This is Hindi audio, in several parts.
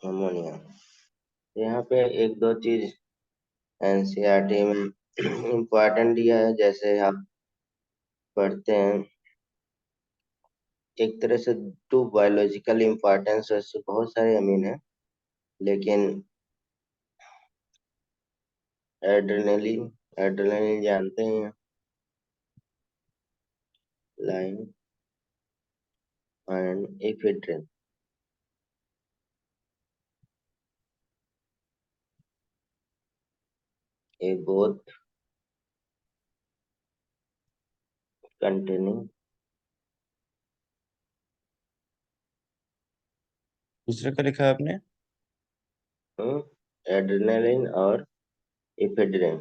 अमोनिया। यहाँ पे एक दो चीज एनसीईआरटी में इम्पोर्टेंट दिया है, जैसे आप पढ़ते हैं एक तरह से टू बायोलॉजिकल इम्पोर्टेंस, वैसे बहुत सारे अमीन हैं, लेकिन एड्रेनलिन, एड्रेनलिन जानते हैं, लाइन एंड एफेड्रिन, ये बोथ कंटेनिंग दूसरे का लिखा है आपने? एड्रेनलिन और एफेड्रिन,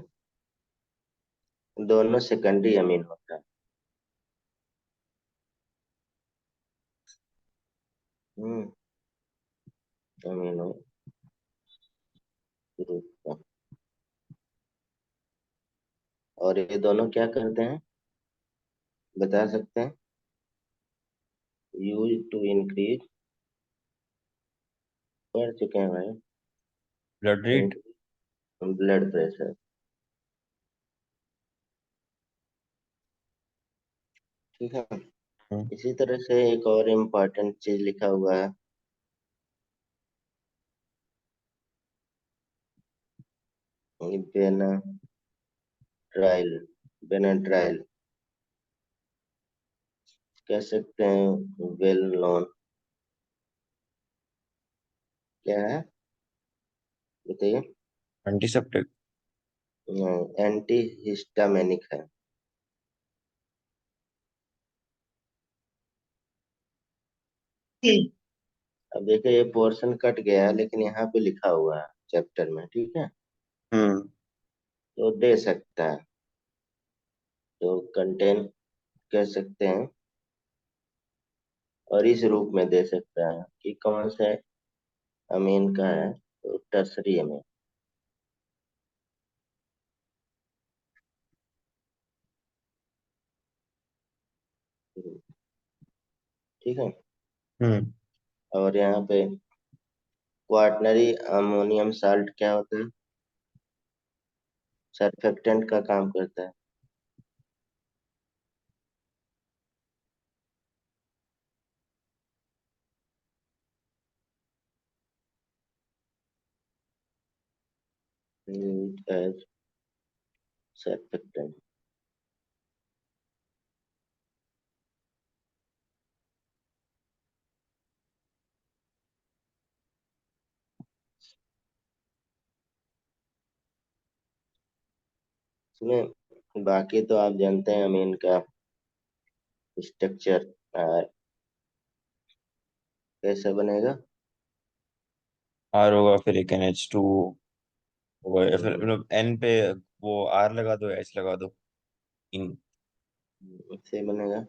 दोनों सेकेंडरी अमीन होता है। हम्म अमीनो ग्रुप का। और ये दोनों क्या करते हैं, बता सकते हैं? यूज टू इंक्रीज, पढ़ चुके हैं भाई, ब्लड रेट। Blood pressure. ठीक है। हम्म। इसी तरह से एक और इम्पोर्टेंट चीज लिखा हुआ है, बेनाड्राइल, बेनाड्राइल कह सकते हैं, वेल नोन, क्या है बताइए? एंटीसेप्टिक। एंटी हिस्टामिनिक है। अब देखिए ये पोर्शन कट गया है, लेकिन यहाँ पे लिखा हुआ है चैप्टर में, ठीक है, हम्म। तो दे सकता है, तो कंटेन कह सकते हैं, और इस रूप में दे सकता है कि कौन से अमीन का है, तो टर्सरी अमीन। ठीक है। हम्म। और यहाँ पे क्वाaternary अमोनियम साल्ट क्या होता है, सरफेक्टेंट का काम करता है। As surfactant. इसमें बाकी तो आप जानते हैं अमीन का स्ट्रक्चर कैसा बनेगा। आर होगा, फिर एक NH2 होगा, या फिर हम्म, मतलब एन पे वो आर लगा दो, एच लगा दो इन। इससे बनेगा।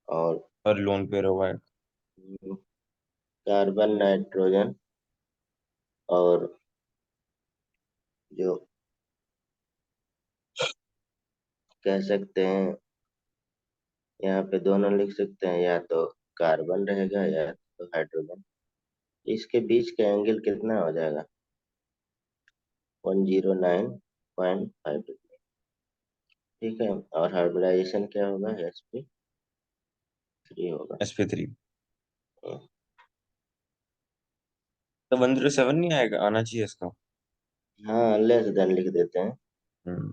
और और लोन पेयर होगा। कार्बन नाइट्रोजन, और जो कह सकते हैं, यहाँ पे दोनों लिख सकते हैं, या तो कार्बन रहेगा या तो हाइड्रोजन। इसके बीच का एंगल कितना हो जाएगा, 109.5 डिग्री। ठीक है। और हाइब्रिडाइजेशन क्या होगा, sp3 होगा। SP3। हम्म, तो 107 नहीं आएगा, आना चाहिए इसका। हाँ, लेस देन लिख देते हैं। हम्म।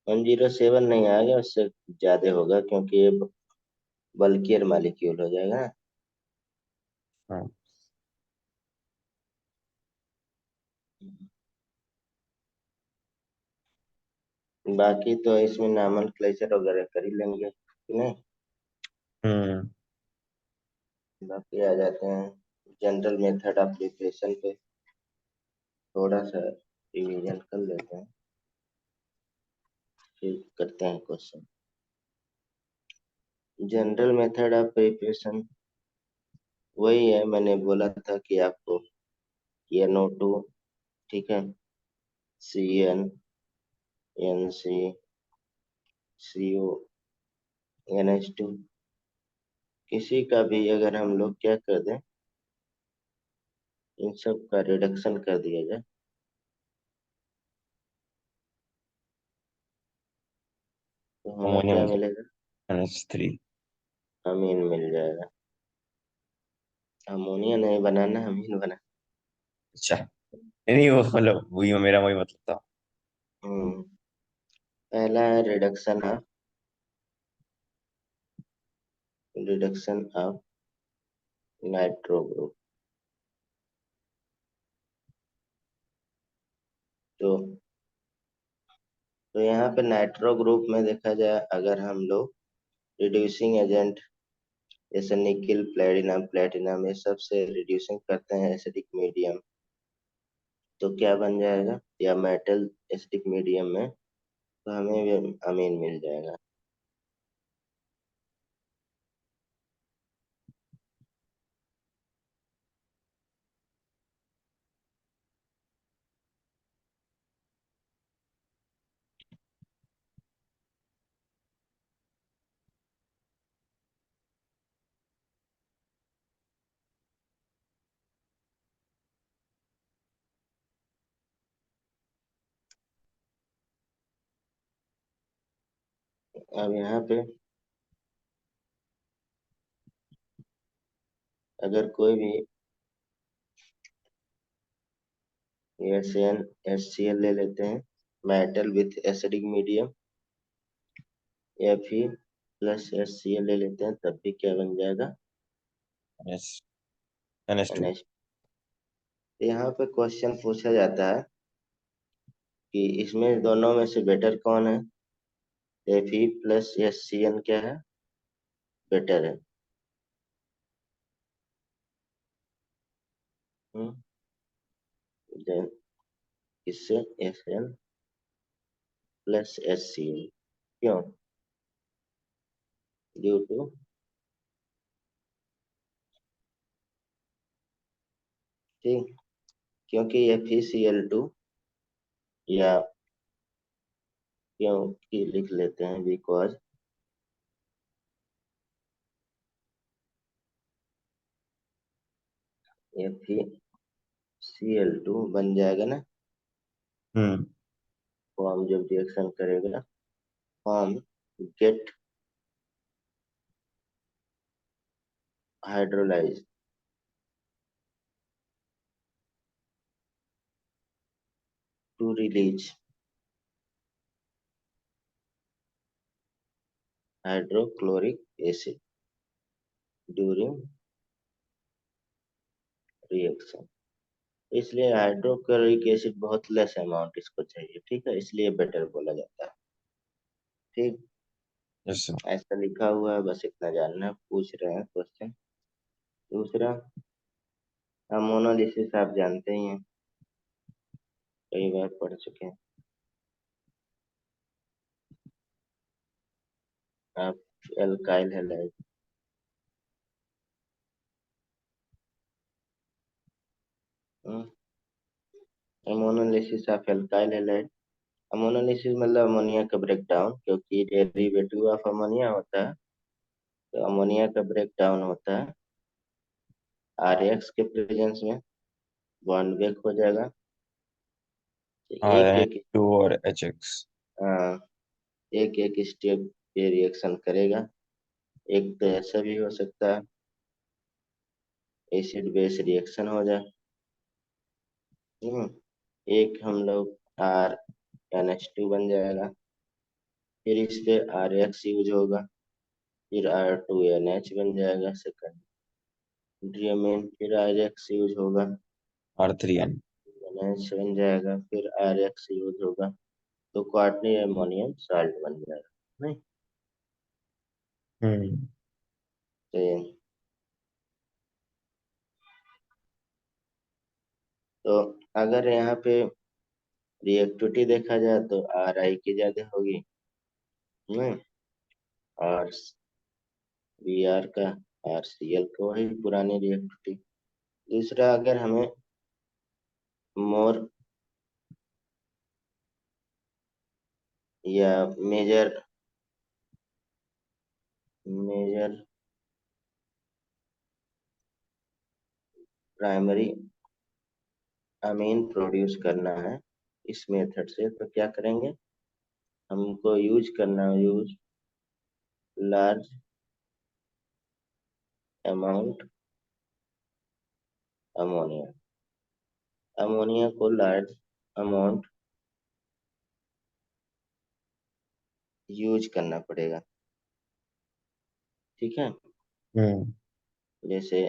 107 नहीं आएगा, उससे ज्यादा होगा, क्योंकि ये बल्कियर मालिक्यूल हो जाएगा ना। हाँ। बाकी तो इसमें नॉमेनक्लेचर वगैरह कर ही लेंगे कि नहीं। हम्म। बाकी आ जाते हैं जनरल मेथड ऑफ प्रिपरेशन पे, थोड़ा सा रिवीजन कर लेते हैं, फिर करते हैं question. General method of preparation वही है, मैंने बोला था कि आपको NO2, ठीक है, CN, NC, CO, NH2, किसी का भी अगर हम लोग क्या कर दें, इन सब का रिडक्शन कर दिया जाए तो हमें अमोनिया क्या मिल मिलेगा? जाएगा NH3। अमीन मिल जाएगा। अमोनिया नहीं बनाना, अमीन बना। अच्छा, नहीं वो मतलब वही मेरा वही मतलब था। हम्म। पहला है रिडक्शन ऑफ नाइट्रो ग्रुप। तो यहाँ पे नाइट्रो ग्रुप में देखा जाए, अगर हम लोग रिड्यूसिंग एजेंट जैसे निकिल, प्लेटिनम प्लेटिनम ये सब से रिड्यूसिंग करते हैं एसिडिक मीडियम, तो क्या बन जाएगा? या मेटल एसिडिक मीडियम में, तो हमें भी अमीन मिल जाएगा। अब यहाँ पे अगर कोई भी एस ले लेते हैं, मेटल विथ एसिडिक मीडियम, या फिर प्लस HCl ले लेते हैं, तब भी क्या बन जाएगा? S NH2। NH। यहाँ पे क्वेश्चन पूछा जाता है कि इसमें दोनों में से बेटर कौन है? Fe प्लस HCl क्या है? बेटर है। हम्म, then इससे Sn प्लस HCl, क्यों? ड्यू टू, ठीक, क्योंकि FeCl2, या क्योंकि लिख लेते हैं बिकॉज FeCl2 बन जाएगा ना, हम्म। फॉर्म जब रिएक्शन करेगा, form get hydrolyse to release hydrochloric acid during reaction. इसलिए हाइड्रोक्लोरिक एसिड बहुत लेस अमाउंट इसको चाहिए, ठीक है, इसलिए बेटर बोला जाता है। ठीक, यस सर। ऐसा लिखा हुआ है, बस इतना जानना है, पूछ रहे हैं क्वेश्चन। दूसरा, अमोनोलिसिस आप जानते ही हैं, कई बार पढ़ चुके हैं आप। Alkyl halide, ammonolysis of alkyl halide. Ammonolysis मतलब अमोनिया का ब्रेक डाउन, क्योंकि डेरिवेटिव ऑफ अमोनिया होता है, तो अमोनिया का ब्रेक डाउन होता है RX के प्रेजेंस में, बॉन्ड ब्रेक हो जाएगा। तो आर एक एन एक टू और HX। एक एक स्टेप पे रिएक्शन करेगा। एक तो ऐसा भी हो सकता है एसिड बेस रिएक्शन हो जाए। हम्म, एक हम लोग RNH2 बन जाएगा, फिर इस पे RX यूज होगा, फिर R2NH बन जाएगा सेकंड ड्रीएमीन, फिर RX यूज होगा, R3N। NH बन जाएगा, फिर RX यूज होगा, तो क्वार्टनी अमोनियम साल्ट बन जाएगा। नहीं, हम्म। तो तो अगर यहाँ पे रिएक्टिविटी देखा जाए तो RI की ज्यादा होगी, नहीं, और Br का RCl को, वही पुरानी रिएक्टिविटी। दूसरा, अगर हमें मोर या major major primary amine produce करना है इस मेथड से, तो क्या करेंगे? हमको use large amount ammonia. Ammonia को लार्ज अमाउंट यूज करना पड़ेगा। ठीक है। हम्म। जैसे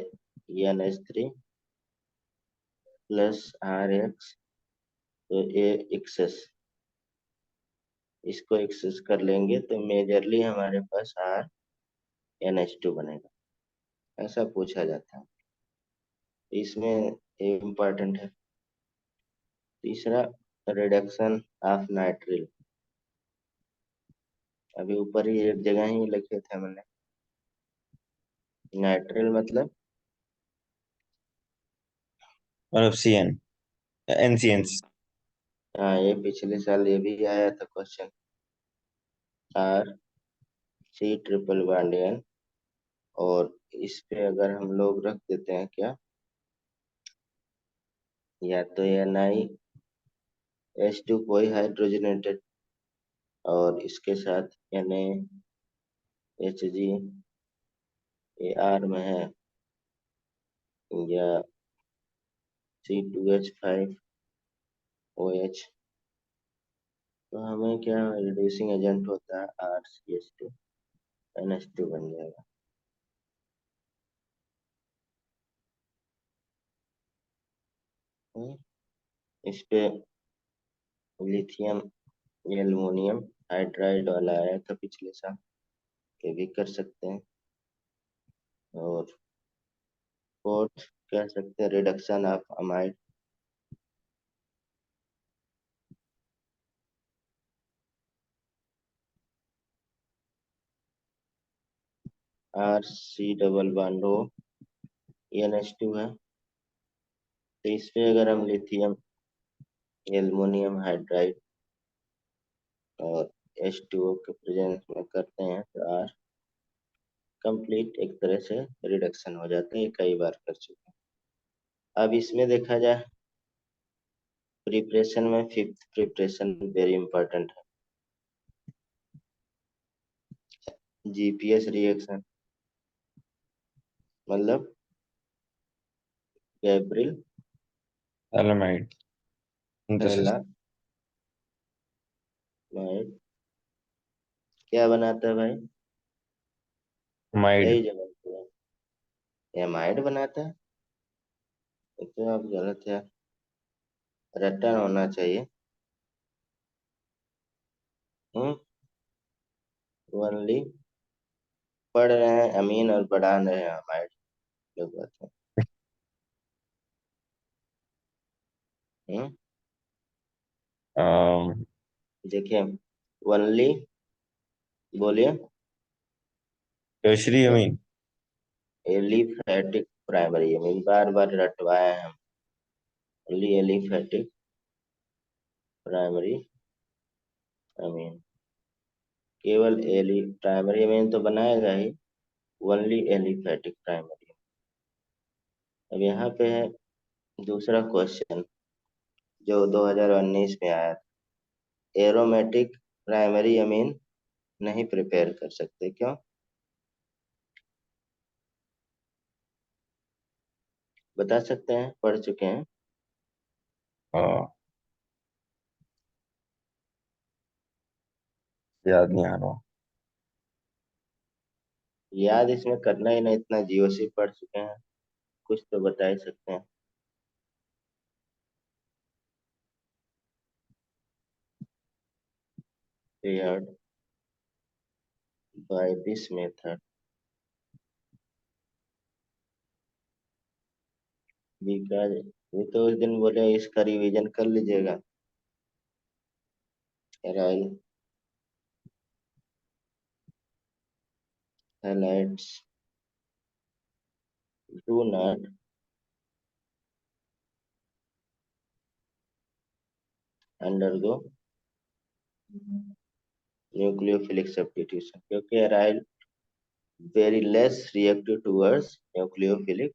NH3 प्लस RX, तो ये एक्सेस, इसको एक्सेस कर लेंगे तो मेजरली हमारे पास NH2 बनेगा। ऐसा पूछा जाता है, इसमें इम्पोर्टेंट है। तीसरा, रिडक्शन ऑफ नाइट्रिल। अभी ऊपर ही एक जगह ही लिखे थे मैंने, नाइट्रिल मतलब। मतलब CN, NCNs। हाँ, ये पिछले साल ये भी आया था question. RC triple bond N, और इस पे अगर हम लोग रख देते हैं क्या, या तो NiH2 कोई हाइड्रोजनेटेड, और इसके साथ NaHG ये R में है, या C2H5OH, तो हमें क्या रिड्यूसिंग एजेंट होता है RCH2NH2 बन जाएगा। हम्म, इस पे लिथियम एल्युमिनियम हाइड्राइड वाला आया था पिछले साल, ये भी कर सकते हैं। और फोर्थ कह सकते हैं reduction of amide. RC double bond O NH2 है, तो इस पे अगर हम लिथियम एल्युमिनियम हाइड्राइड और H2O के प्रेजेंस में करते हैं तो R कंप्लीट एक तरह से रिडक्शन हो जाता है। ये कई बार कर चुके हैं। अब इसमें देखा जाए प्रिपरेशन में, फिफ्थ प्रिपरेशन वेरी इंपॉर्टेंट है, GPS रिएक्शन, मतलब गैब्रिल एलामाइड सिंथेसिस। एलामाइड क्या बनाता है भाई? माइड। सही जवाब दिया, एमाइड बनाता है। ये तो आप गलत है, रटन होना चाहिए। हम्म, ओनली पढ़ रहे हैं अमीन और बढ़ा रहे हैं अमाइड, लोग बात है। हम्म, देखिए, ओनली, बोलिए। Tertiary amine. Aliphatic primary amine, बार बार रटवाए हैं हम। ओनली एलिफेटिक प्राइमरी अमीन, केवल एली प्राइमरी अमीन तो बनाएगा ही, ओनली एलिफेटिक प्राइमरी। अब यहाँ पे है दूसरा क्वेश्चन जो 2019 में आया था, एरोमेटिक प्राइमरी अमीन नहीं प्रिपेयर कर सकते, क्यों? बता सकते हैं, पढ़ चुके हैं। हाँ, याद नहीं आ रहा। याद इसमें करना ही नहीं, इतना जीओसी पढ़ चुके हैं, कुछ तो बता ही सकते हैं। Paired by this method because, ये तो उस दिन बोले इसका रिवीजन कर लीजिएगा। Aryl halides do not undergo nucleophilic substitution, क्योंकि aryl very less reactive towards nucleophilic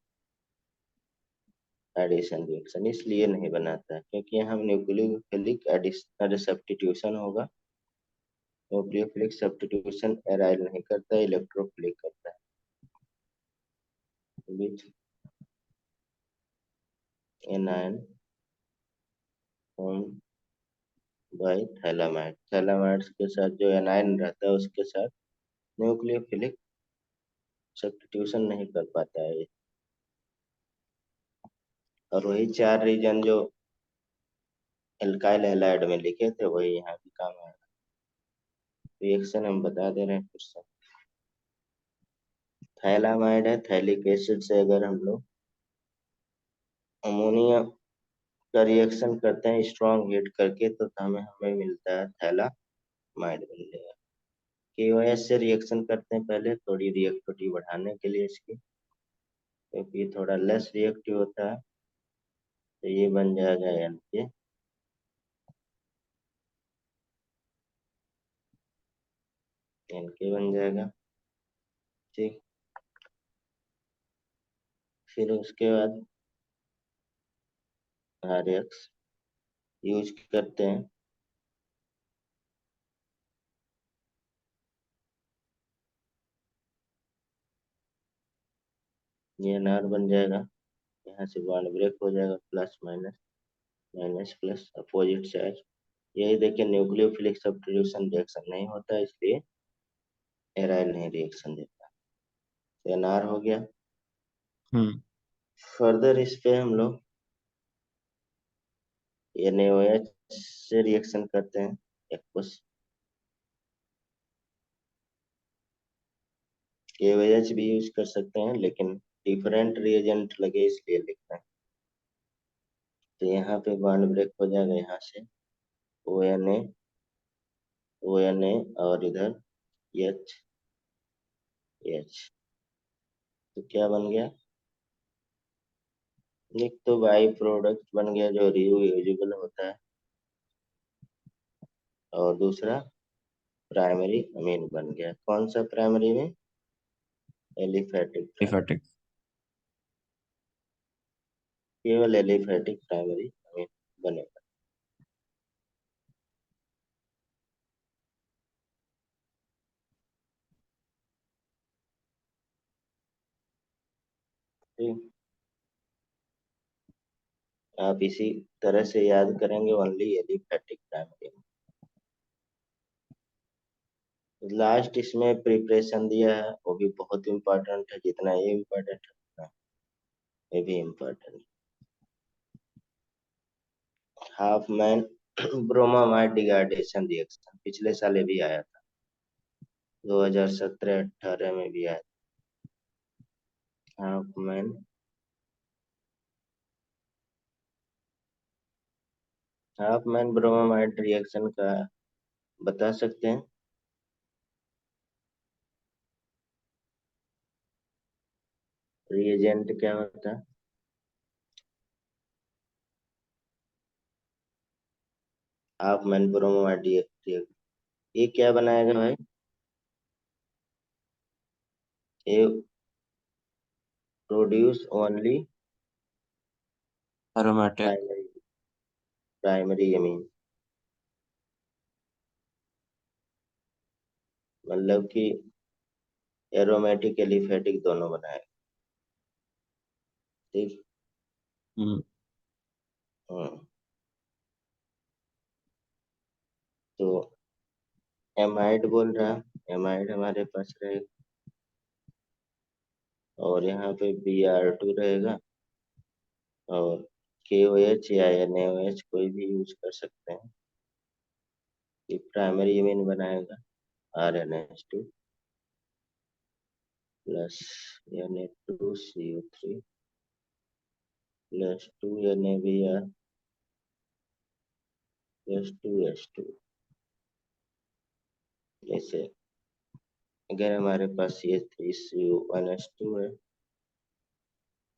addition reaction इसलिए नहीं बनाता है क्योंकि यहाँ न्यूक्लियोफिलिक एडिशन सब्स्टिट्यूशन होगा। न्यूक्लियोफिलिक सब्स्टिट्यूशन एराइल नहीं करता, इलेक्ट्रोफिलिक करता है। Which anion formed by phthalimide, phthalimides के साथ जो एनायन रहता है उसके साथ न्यूक्लियोफिलिक सब्स्टिट्यूशन नहीं कर पाता है। और वही चार रीजन जो एल्काइल हैलाइड में लिखे थे वही यहाँ भी काम आएगा। रिएक्शन हम बता दे रहे हैं फिर से। थैलामाइड है, थैलिक एसिड से अगर हम लोग अमोनिया का रिएक्शन करते हैं स्ट्रॉन्ग हीट करके तो हमें हमें मिलता है थैलामाइड मिल जाएगा। KOH से रिएक्शन करते हैं पहले थोड़ी रिएक्टिविटी बढ़ाने के लिए इसकी, क्योंकि ये थोड़ा लेस रिएक्टिव होता है, तो ये बन जाएगा NK, NK बन जाएगा। ठीक, फिर उसके बाद RX यूज करते हैं। ये NR बन जाएगा, यहाँ से बॉन्ड ब्रेक हो जाएगा, plus minus minus plus opposite charge. यही देखिए न्यूक्लियोफिलिक सब्स्टिट्यूशन रिएक्शन नहीं होता इसलिए एराइल नहीं रिएक्शन देता। तो NR हो गया। हम्म। फर्दर इस पे हम लोग NaOH से रिएक्शन करते हैं एक्वस। KOH भी यूज कर सकते हैं लेकिन डिफरेंट रिएजेंट लगे इसलिए लिखते हैं। तो यहाँ पे बॉन्ड ब्रेक हो जाएगा, यहाँ से ONA ONA और इधर H H, तो क्या बन गया? एक तो बाई प्रोडक्ट बन गया जो रीयूजेबल होता है, और दूसरा प्राइमरी अमीन बन गया। कौन सा प्राइमरी में? Aliphatic primary, aliphatic. केवल एलिफेटिक प्राइमरी अमीन बनेगा। ठीक, आप इसी तरह से याद करेंगे ओनली एलिफेटिक प्राइमरी। लास्ट इसमें प्रिपरेशन दिया है वो भी बहुत इम्पोर्टेंट है, जितना ये इम्पोर्टेंट है उतना ये भी important. Half man bromamide degradation reaction पिछले साल ये भी आया था, 2017-18 में भी आया था। हाफ मैन ब्रोमामाइड रिएक्शन का बता सकते हैं? रिएजेंट क्या होता है? हाफ मैन ब्रोमामाइड रिएक्शन ये क्या बनाएगा भाई? ये produce only aromatic. Primary primary amine, मतलब कि एरोमेटिक एलिफेटिक दोनों बनाएगा। ठीक। हम्म। हम्म, तो एमाइड बोल रहा, एमाइड हमारे पास रहेगा, और यहाँ पे Br2 रहेगा, और KOH या NaOH कोई भी यूज कर सकते हैं। ये प्राइमरी अमीन बनाएगा, RnH2 plus Na2CO3 plus 2 NaBr plus 2H2। जैसे अगर हमारे पास ये 3CO1H2 है,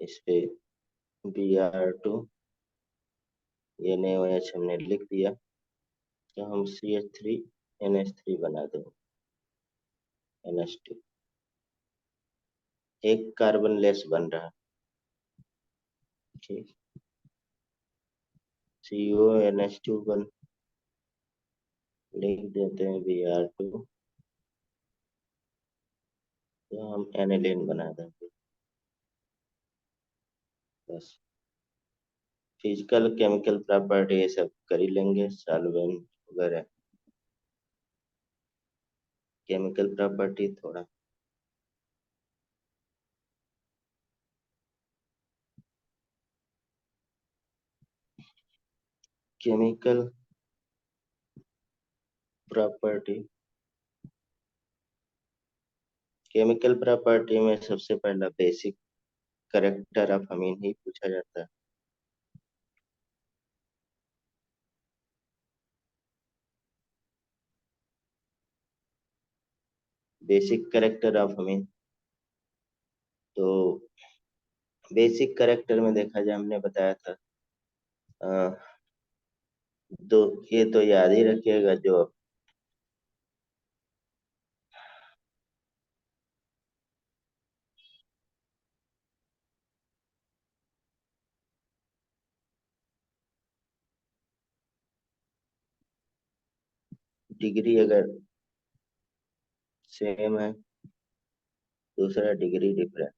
इस पे Br2 NaOH हमने लिख दिया, तो हम CH3NH3 बना देंगे, NH2 एक कार्बन लेस बन रहा है। ठीक। CO NH2 बन लिख देते हैं Br2, तो हम एनिलीन बना देंगे बस। फिजिकल केमिकल प्रॉपर्टी ये सब कर ही लेंगे, सॉल्वेंट वगैरह। केमिकल प्रॉपर्टी थोड़ा। केमिकल प्रॉपर्टी, केमिकल प्रॉपर्टी में सबसे पहला बेसिक करेक्टर ऑफ अमीन ही पूछा जाता है। बेसिक करेक्टर ऑफ अमीन, तो बेसिक करेक्टर में देखा जाए, हमने बताया था अ, दो, ये तो याद ही रखिएगा, जो डिग्री अगर सेम है, दूसरा डिग्री डिफरेंट,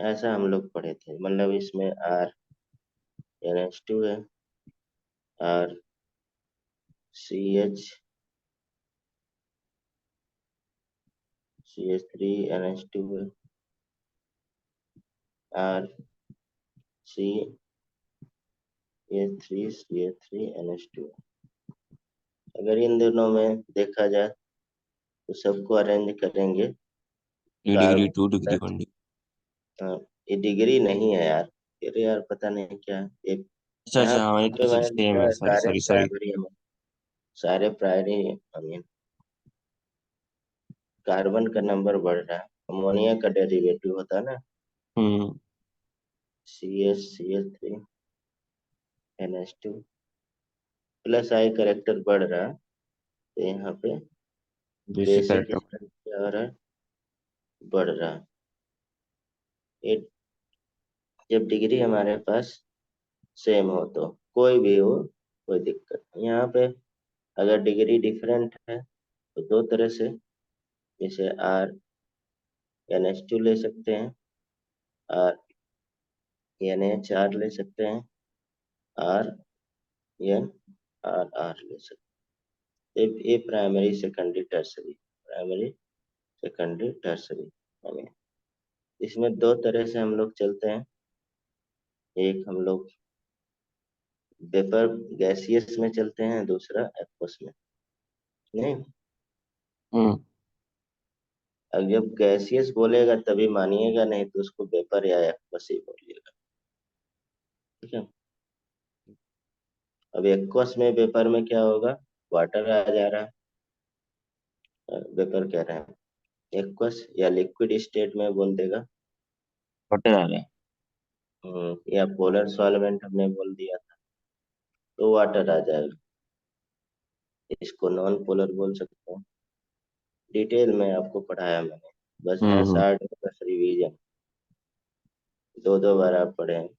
ऐसा हम लोग पढ़े थे। मतलब इसमें RNH2 है, RCH3NH2 है, RCH3CH3NH2 है। अगर इन दोनों में देखा जाए तो सबको अरेंज करेंगे। 3 डिग्री, 2 डिग्री, कार्बन, 1 डिग्री। ये डिग्री नहीं है यार, फिर यार पता नहीं क्या है ये। अच्छा यहाँ अच्छा, हमारे पे तो मैंने सेम लिखा है, है सॉरी सारे सॉरी सॉरी। प्राइमरी, सारे प्राइमरी अमीन। कार्बन का नंबर बढ़ रहा है, अमोनिया का डेरिवेटिव होता है ना, हम्म। CH3NH2 प्लस आई करेक्टर बढ़ रहा है, तो यहाँ पे बेसिक बेसिक करेक्टर। स्ट्रक्चर क्या हो रहा है, बढ़ रहा है। ये जब डिग्री हमारे पास सेम हो तो कोई भी हो, कोई दिक्कत नहीं। यहाँ पे अगर डिग्री डिफरेंट है तो दो तरह से, जैसे RNH2 ले सकते हैं, RNH4 ले सकते हैं, RNRR ले सकते हैं। ये primary secondary tertiary, primary secondary tertiary हमें, इसमें दो तरह से हम लोग चलते हैं। एक हम लोग वेपर गैसियस में चलते हैं, दूसरा एक्वस में। नहीं, हम्म अब जब गैसियस बोलेगा तभी मानिएगा, नहीं तो उसको वेपर या एक्वस ही बोलिएगा। ठीक है। अब एक्वस में वेपर में क्या होगा, वाटर आ जा रहा है, वेपर कह रहे हैं, एक्वस या लिक्विड स्टेट में बोल देगा। वाटर आ रहा है। या पोलर सॉल्वेंट हमने बोल दिया था तो वाटर आ जाएगा। इसको नॉन पोलर बोल सकते हैं। डिटेल में आपको पढ़ाया मैंने, बस है हम्म। 60 में, बस रिवीजन, दो दो बार आप पढ़े हैं।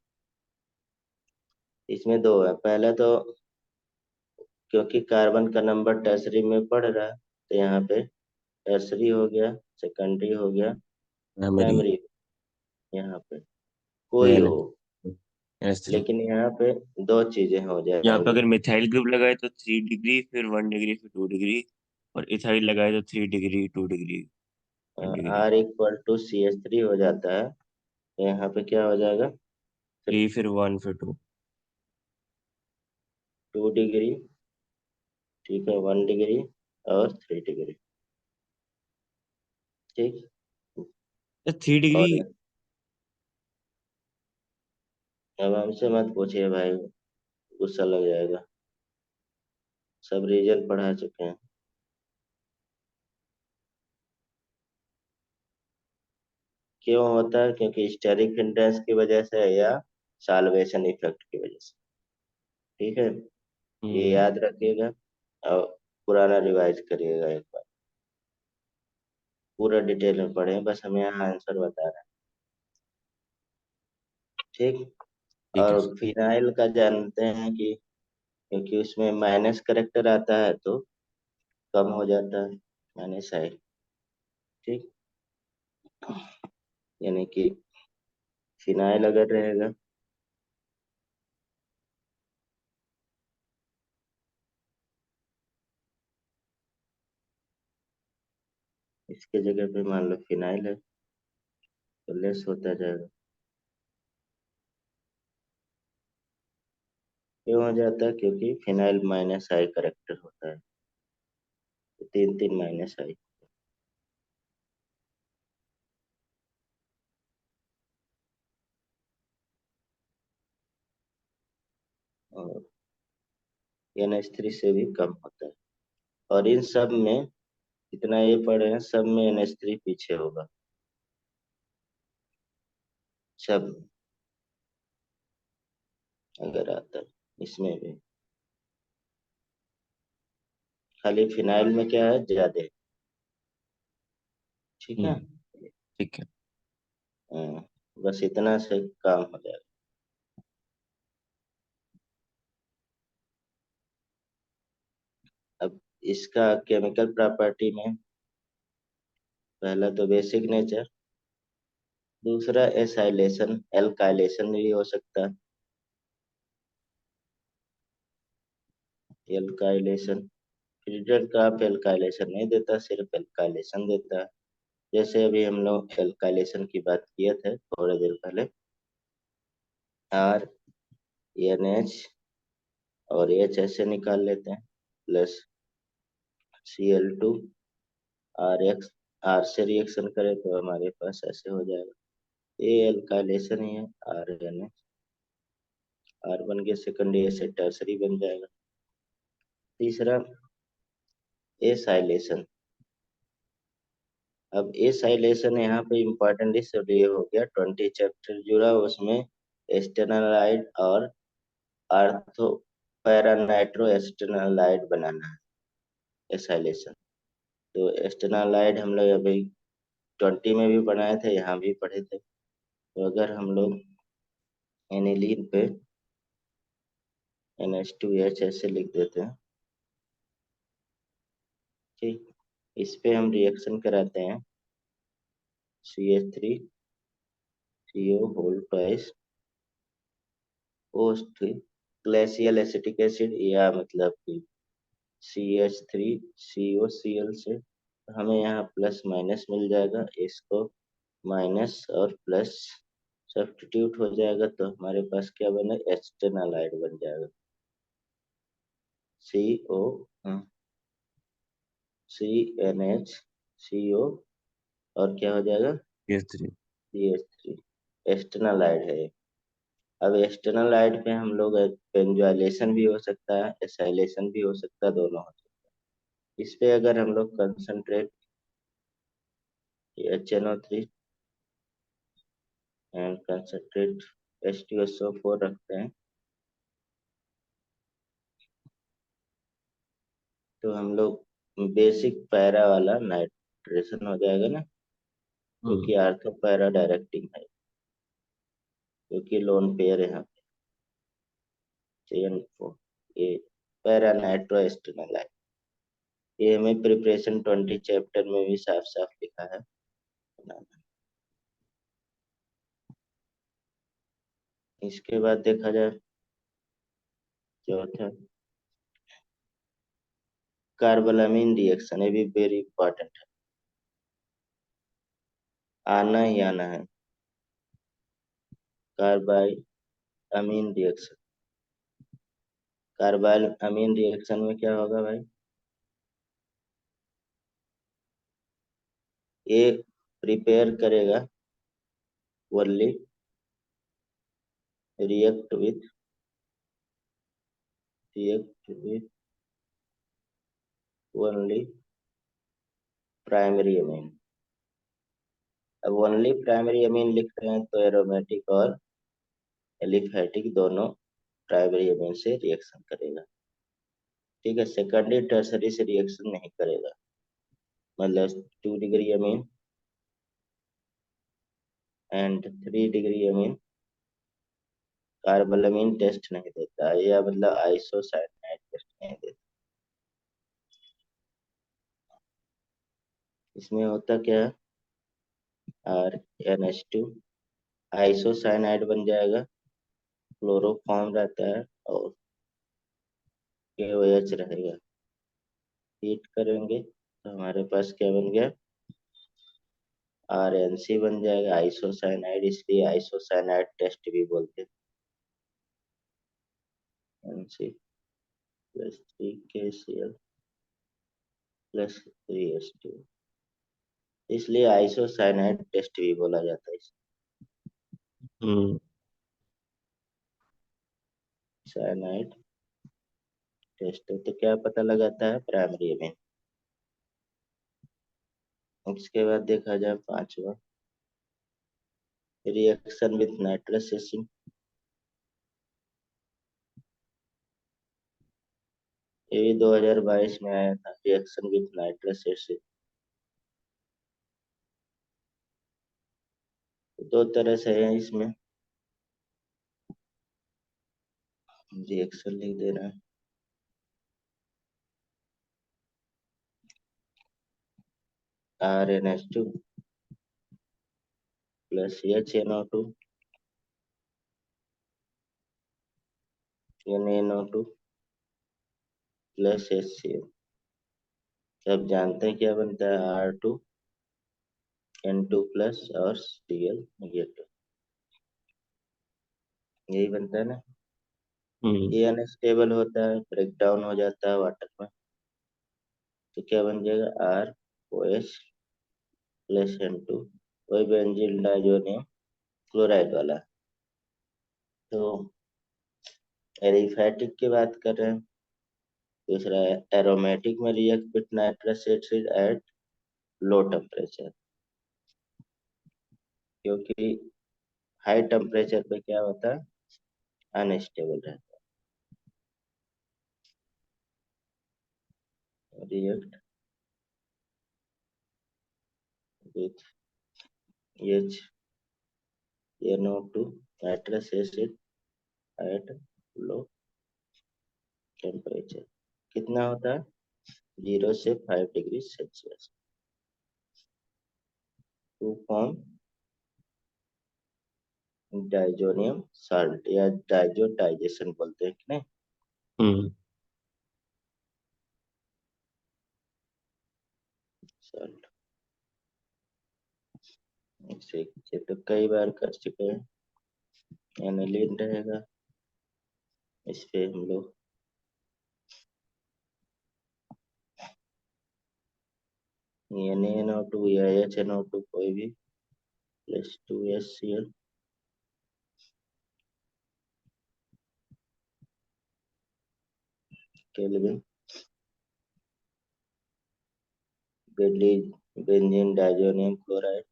इसमें दो है, पहला तो क्योंकि कार्बन का नंबर टर्सरी में पड़ रहा है, तो यहाँ पे टर्सरी हो गया, सेकेंडरी हो गया, प्राइमरी। प्राइमरी, यहाँ पे कोई एन हो, NH3। लेकिन यहाँ पे दो चीजें हो यहाँ पे जाएंगी। अगर मिथाइल ग्रुप लगाए तो 3 डिग्री, फिर 1 डिग्री, फिर 2 डिग्री। और इथाइल लगाए तो 3 डिग्री, 2 डिग्री, 1 डिग्री। R=CH3 हो जाता है, तो यहाँ पे क्या हो जाएगा, 3 फिर 1 फिर 2। 2 डिग्री, ठीक है, 1 डिग्री और 3 डिग्री। ठीक। 3 डिग्री। और अब हमसे मत पूछिए भाई, गुस्सा लग जाएगा, सब रीजन पढ़ा चुके हैं। क्यों होता है, क्योंकि स्टेरिक हिंड्रेंस की वजह से या साल्वेशन इफेक्ट की वजह से। ठीक है, ये हम्म। याद रखिएगा और पुराना रिवाइज करिएगा एक बार। पूरा डिटेल में पढ़े हैं, बस हम यहाँ आंसर बता रहे हैं। ठीक। ठीक है और सर। फिनाइल का जानते हैं कि क्योंकि उसमें माइनस करेक्टर आता है तो कम हो जाता है, माइनस आई। ठीक। यानी कि फिनाइल अगर रहेगा इसके जगह पे मान लो फिनाइल है तो लेस होता जाएगा। क्यों हो जाता है? क्योंकि फिनाइल माइनस आई करेक्टर होता है, तो तीन तीन माइनस आई। और NH3 से भी कम होता है। और इन सब में जितना ये पढ़े हैं सब में NH3 पीछे होगा, सब अगर आता है इसमें भी। खाली फिनाइल में क्या है ज्यादा। ठीक है। हम्म। ठीक है। बस इतना से काम हो जाएगा। अब इसका केमिकल प्रॉपर्टी में पहला तो बेसिक नेचर, दूसरा एसाइलेशन, एल्काइलेशन भी हो सकता है। एल्काइलेशन फ्रीडर का आप एल्काइलेशन नहीं देता, सिर्फ एल्काइलेशन देता है। जैसे अभी हम लोग एल्काइलेशन की बात किए थे थोड़ी देर पहले, RNH और H ऐसे निकाल लेते हैं, प्लस Cl2 RX, R से रिएक्शन करें तो हमारे पास ऐसे हो जाएगा। ये एल्काइलेशन ही है। RNH, R बन के सेकेंडरी से टर्सरी बन जाएगा। तीसरा एसाइलेशन। अब एसाइलेशन यहाँ पे इम्पोर्टेंट इसलिए हो गया, 20 चैप्टर जुड़ा उसमें एस्टेनालाइड और आर्थो पैरानाइट्रो एस्टेनालाइड बनाना है एसाइलेशन। तो एस्टेनालाइड हम लोग अभी 20 में भी बनाए थे, यहाँ भी पढ़े थे। तो अगर हम लोग एनिलीन पे NH2H ऐसे लिख देते हैं, ठीक। इस पे हम रिएक्शन कराते हैं CH3CO whole twice OH3 glacial acetic acid, या मतलब कि CH3COCl से हमें यहाँ प्लस माइनस मिल जाएगा। इसको माइनस और प्लस सब्स्टिट्यूट हो जाएगा तो हमारे पास क्या बने, एस्टेनालाइड बन जाएगा। CO CNH CO और क्या हो जाएगा, CH3। CH3। एक्सटर्नलाइड है। अब एक्सटर्नलाइड पे हम लोग बेंजोइलेशन भी हो सकता है, एसाइलेशन भी हो सकता है, दोनों हो सकता है। इस पे अगर हम लोग concentrate HNO3 and concentrate H2SO4 रखते हैं तो हम लोग बेसिक पैरा वाला नाइट्रेशन हो जाएगा ना, हम्म। क्योंकि आर्थो पैरा डायरेक्टिंग है, क्योंकि लोन पेयर है यहाँ पे CN4। ये पैरा नाइट्रो एस्टेनालाइड, ये हमें प्रिपरेशन 20 चैप्टर में भी साफ साफ लिखा है। इसके बाद देखा जाए चौथा कार्बोलामीन रिएक्शन, ये भी वेरी इंपॉर्टेंट है, आना ही आना है। कार्बाइल अमीन रिएक्शन, कार्बाइल अमीन रिएक्शन में क्या होगा भाई, ये प्रिपेयर करेगा only react with react with only primary amine. अब ओनली प्राइमरी अमीन लिख रहे हैं तो एरोमेटिक और एलिफेटिक दोनों प्राइमरी अमीन से रिएक्शन करेगा। ठीक है, सेकेंडरी टर्सरी से रिएक्शन नहीं करेगा। मतलब 2 degree amine and 3 degree amine carbylamine test नहीं देता, या मतलब आइसोसाइनाइड टेस्ट नहीं देता। इसमें होता क्या है, RnH2 आइसोसाइनाइड बन जाएगा, क्लोरोफॉर्म रहता है और KOH रहेगा। हीट करेंगे तो हमारे पास क्या बन गया, RNC बन जाएगा आइसोसाइनाइड, इसलिए आइसोसाइनाइड टेस्ट भी बोलते हैं। NC+3KCl +3H2, इसलिए आइसोसाइनाइड टेस्ट भी बोला जाता है। हम्म। साइनाइड टेस्ट तो क्या पता लगाता है, प्राइमरी में। उसके बाद देखा जाए पांचवा, रिएक्शन विथ नाइट्रस एसिड। ये भी 2022 में आया था, रिएक्शन विथ नाइट्रस एसिड। दो तरह से है इसमें, रिएक्शन लिख दे रहा है। RnH2 plus HNO2 NaNO2 plus HCl। सब जानते हैं क्या बनता है, R2N2 प्लस और Cl नेगेटिव, यही बनता है ना। हम्म। ये अनस्टेबल होता है, ब्रेक डाउन हो जाता है वाटर में, तो क्या बन जाएगा, ROH प्लस N2, वही बेंजीन डाइजोनियम क्लोराइड वाला। तो एलिफैटिक की बात कर रहे हैं। दूसरा है एरोमेटिक में react with nitrous acid at low temperature, क्योंकि हाई टेम्परेचर पे क्या होता है, अनस्टेबल रहता है। React with HNO2 nitrous acid at low temperature, कितना होता है, 0 से 5 degree Celsius, to form diazonium salt, या डाइजोटाइजेशन बोलते हैं कि नहीं। हम्म। साल्ट इसे तो कई बार कर चुके हैं। एनिलीन रहेगा, इस पे हम लोग NaNO2 या HNO2 कोई भी plus 2HCl kelvin benzene diazonium chloride,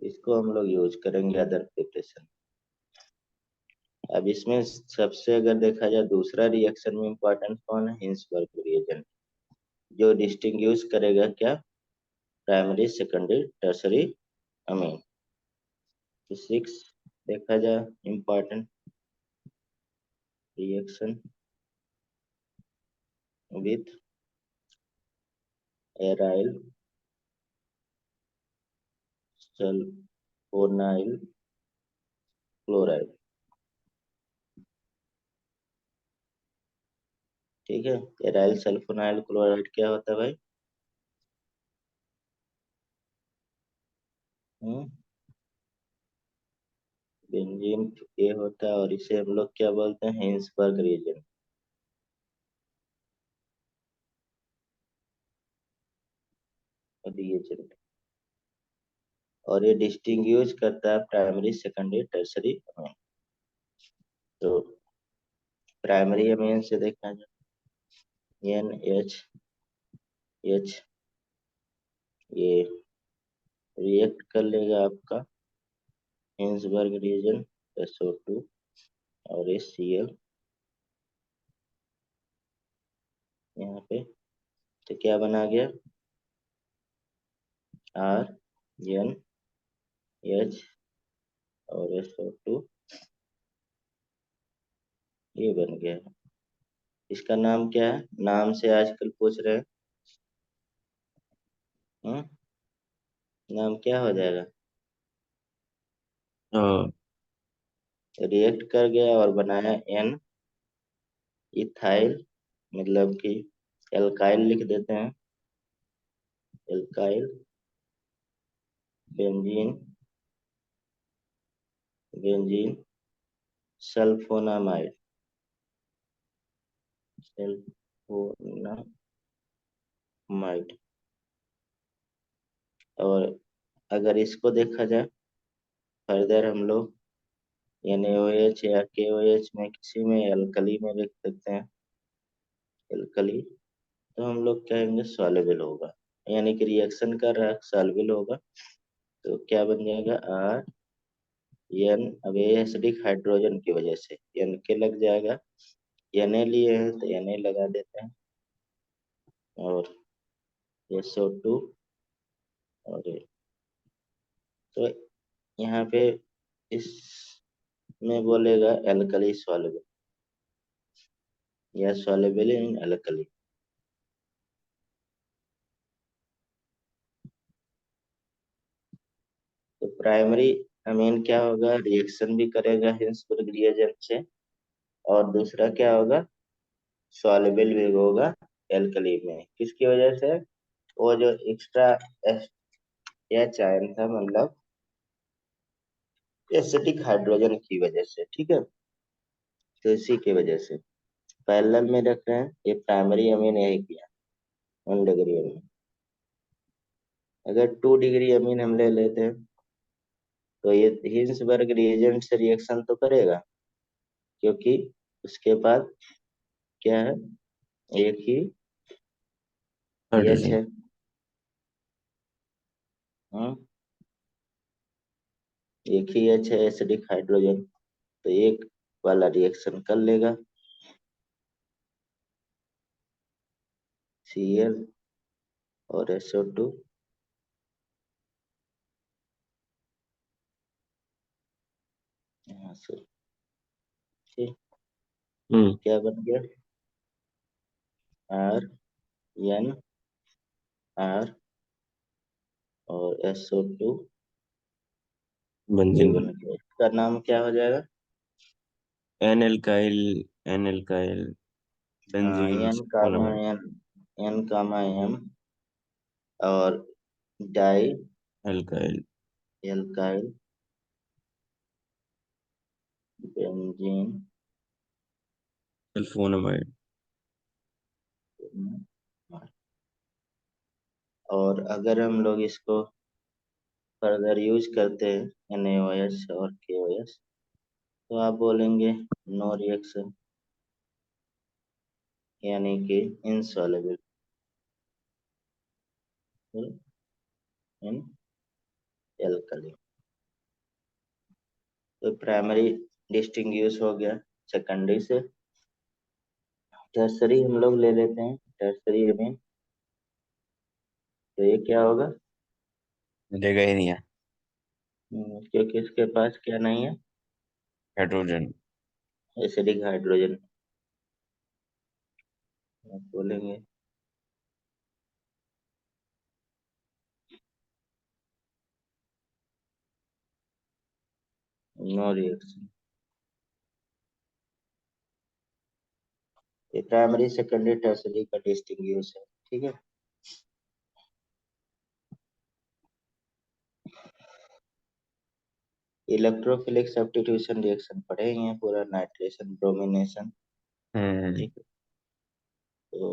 इसको हम लोग यूज करेंगे अदर प्रिपरेशन। अब इसमें सबसे अगर देखा जाए दूसरा रिएक्शन में इंपॉर्टेंट कौन है, हिंसबर्ग रिएजेंट, जो डिस्टिंग्विश करेगा क्या, प्राइमरी सेकेंडरी टर्सरी अमीन। तो 6 देखा जाए important reaction with aryl sulfonyl chloride. ठीक है, एराइल सल्फोनाइल क्लोराइड क्या होता है भाई, हम्म बेंजीन ये होता है, और इसे हम लोग क्या बोलते हैं, हिंसबर्ग रिएजेंट। रिएजेंट, और ये डिस्टिंग्विश करता है प्राइमरी सेकेंडरी टर्सरी अमीन। तो प्राइमरी अमीन से देखा जाए NH ये रिएक्ट कर लेगा आपका हिंसबर्ग रिएजेंट SO2 और ये Cl यहाँ पे। तो क्या बना गया? RNH और SO2, ये बन गया। इसका नाम क्या है? नाम से आजकल पूछ रहे हैं। हम्म? नाम क्या हो जाएगा? हाँ। रिएक्ट कर गया और बनाया N इथाइल, मतलब कि एल्काइल लिख देते हैं। Alkyl benzene, benzene sulphonamide, sulphonamide. और अगर इसको देखा जाए फर्दर, हम लोग NaOH या KOH में किसी में एल्कली में लिख सकते हैं। एल्कली तो हम लोग कहेंगे सॉल्युबल होगा, यानी कि रिएक्शन कर रहा है, सॉल्युबल होगा। तो क्या बन जाएगा? एन। अब ये एसिडिक हाइड्रोजन की वजह से एन के लग जाएगा। Na लिए हैं तो Na लगा देते हैं, और SO2 और ये। तो यहाँ पे इसमें बोलेगा एल्कली सॉल्युबल या सॉल्युबल इन एल्कली। तो प्राइमरी अमीन क्या होगा? रिएक्शन भी करेगा हिंसबर्ग रिएजेंट से, और दूसरा क्या होगा? सॉल्युबल भी होगा एल्कली में। किसकी वजह से? वो जो एक्स्ट्रा एच आयन था, मतलब एसिटिक हाइड्रोजन की वजह से, ठीक है। तो इसी की वजह से पैरेलल में रख रहे हैं। ये प्राइमरी अमीन यही किया 1 डिग्री अमीन। अगर 2 डिग्री अमीन हम ले लेते हैं तो ये हिंसबर्ग रिएजेंट से रिएक्शन तो करेगा, क्योंकि उसके पास क्या है? एक ही एच हाइड्रोजन। है। हाँ, एक ही एच है, एसिडिक हाइड्रोजन। तो एक वाला रिएक्शन कर लेगा, Cl और SO2। यहाँ से ठीक, हम्म। क्या बन गया? RNR और SO2, ये बेंजीन। बन गया। इसका नाम क्या हो जाएगा? एन एल्काइल, एन एल्काइल हाँ, benzene N comma sulphonamide. N, N comma M और di alkyl alkyl benzene. Sulphonamide. और अगर हम लोग इसको फर्दर यूज करते हैं NaOH और KOH, तो आप बोलेंगे नो रिएक्शन, यानी कि इनसॉल्युबल इन एल्कली। तो प्राइमरी डिस्टिंग्विश हो गया सेकेंडरी से। टर्सरी हम लोग ले लेते हैं, टर्सरी में। तो ये क्या होगा? मिलेगा ही नहीं है। क्योंकि इसके पास क्या नहीं है? हाइड्रोजन। Acidic hydrogen. आप बोलेंगे नो रिएक्शन। ये प्राइमरी सेकेंडरी टर्सरी का डिस्टिंग्विश है, ठीक है। इलेक्ट्रोफिलिक सब्स्टिट्यूशन रिएक्शन पढ़े ही हैं पूरा, नाइट्रेशन ब्रोमिनेशन, हम्म। ठीक है। तो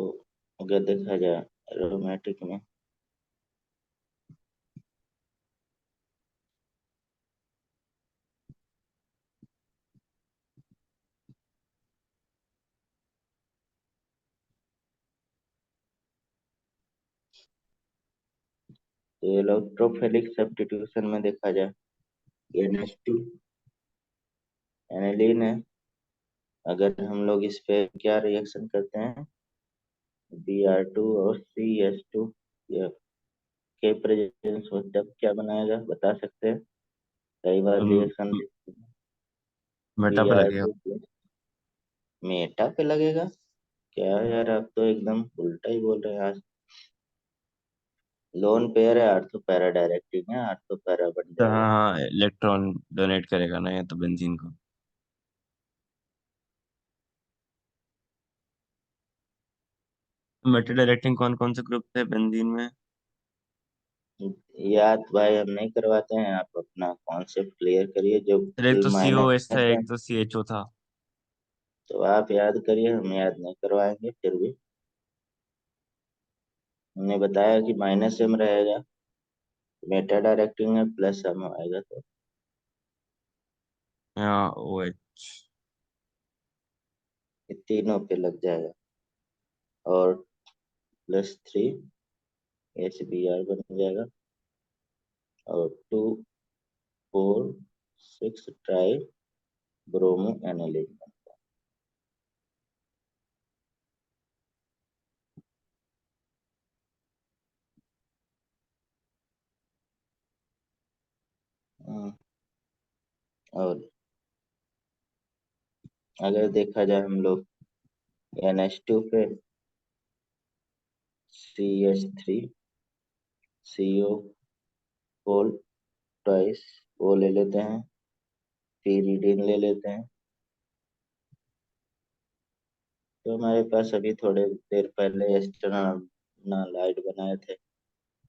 अगर देखा जाए एरोमेटिक में, तो इलेक्ट्रोफिलिक सब्स्टिट्यूशन में देखा जाए NH2 एनिलीन है, अगर हम लोग इस पे क्या रिएक्शन करते हैं, Br2 और CH2 के प्रेजेंस में तब क्या बनाएगा, बता सकते हैं? कई बार तुम रिएक्शन मेटा पे लगेगा। Br2 प्लस मेटा पे लगेगा। क्या यार, आप तो एकदम उल्टा ही बोल रहे हैं आज। लोन पेयर है, आर्थो पैरा डायरेक्टिंग है, आर्थो पैरा बन तो जाएगा। हाँ हाँ, इलेक्ट्रॉन डोनेट करेगा ना या तो बेंजीन को। मेटा डायरेक्टिंग कौन कौन से ग्रुप थे बेंजीन में? याद भाई हम नहीं करवाते हैं, आप अपना कॉन्सेप्ट क्लियर करिए जो फिर एक तो सी मायने ओ एस था, रहता है। एक तो सी एच ओ था। तो आप याद करिए, हम याद नहीं करवाएंगे फिर भी। हमने बताया कि माइनस एम रहेगा, मेटा डायरेक्टिंग में प्लस एम आएगा, तो हाँ ओ एच। ये तीनों पे लग जाएगा। और +3 HBr बन जाएगा। और 2 4 6 ट्राई ब्रोमो एनालिन। और अगर देखा जाए हम लोग NH2 पे CH3 CO फोल ट्वाइस वो ले लेते हैं, pyridine ले लेते हैं। तो हमारे पास अभी थोड़े देर पहले एस्टेनालाइड बनाए थे,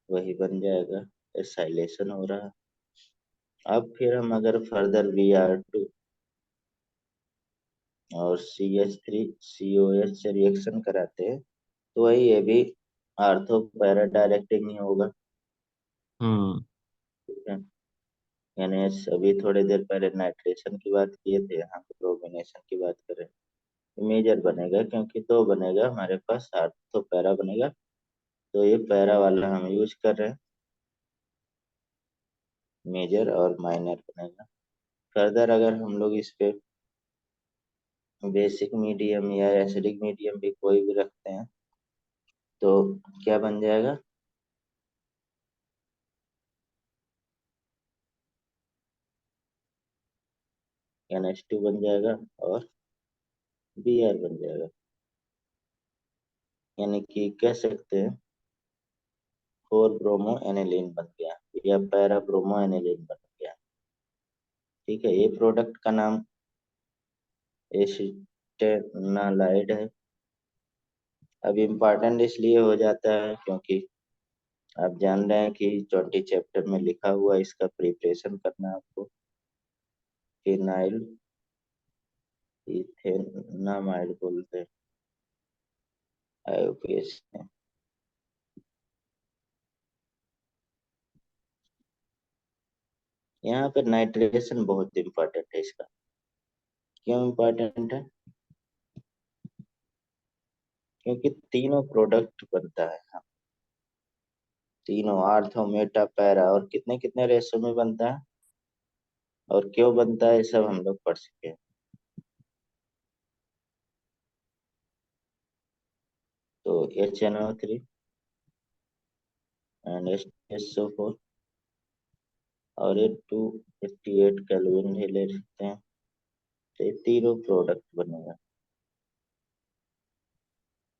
वही बन जाएगा। एसाइलेशन हो रहा है। अब फिर हम अगर फर्दर Br2 और CH3 COH से रिएक्शन कराते हैं, तो वही ये भी आर्थो पैरा डायरेक्टिंग ही होगा। हम्म। ठीक है। यानी अभी थोड़े देर पहले नाइट्रेशन की बात किए थे, यहाँ ब्रोमिनेशन की बात करें, मेजर बनेगा क्योंकि दो बनेगा हमारे पास, आर्थो पैरा बनेगा। तो ये पैरा वाला हम यूज कर रहे हैं, मेजर और माइनर बनेगा। फर्दर अगर हम लोग इस पे बेसिक मीडियम या एसिडिक मीडियम भी कोई भी रखते हैं, तो क्या बन जाएगा, NH2 बन जाएगा और Br बन जाएगा। यानी कि कह सकते हैं 4 ब्रोमो एनिलीन बन गया, या पैरा ब्रोमो एनिलीन बन गया। ठीक है, ये प्रोडक्ट का नाम एसिटेनालाइड है। अब इम्पोर्टेंट इसलिए हो जाता है क्योंकि आप जान रहे हैं कि 20 चैप्टर में लिखा हुआ इसका प्रिपरेशन करना है आपको। फिनाइल इथेनामाइड बोलते हैं IUPAC में। यहाँ पे नाइट्रेशन बहुत इम्पोर्टेंट है इसका। क्यों इम्पोर्टेंट है? क्योंकि तीनों प्रोडक्ट बनता है, हाँ, तीनों आर्थो मेटा पैरा, और कितने कितने रेशो में बनता है और क्यों बनता है, ये सब हम लोग पढ़ चुके हैं। तो HNO3 एंड HSO4, और ये 258 केल्विन भी ले सकते हैं। तो ये तीनों प्रोडक्ट बनेगा।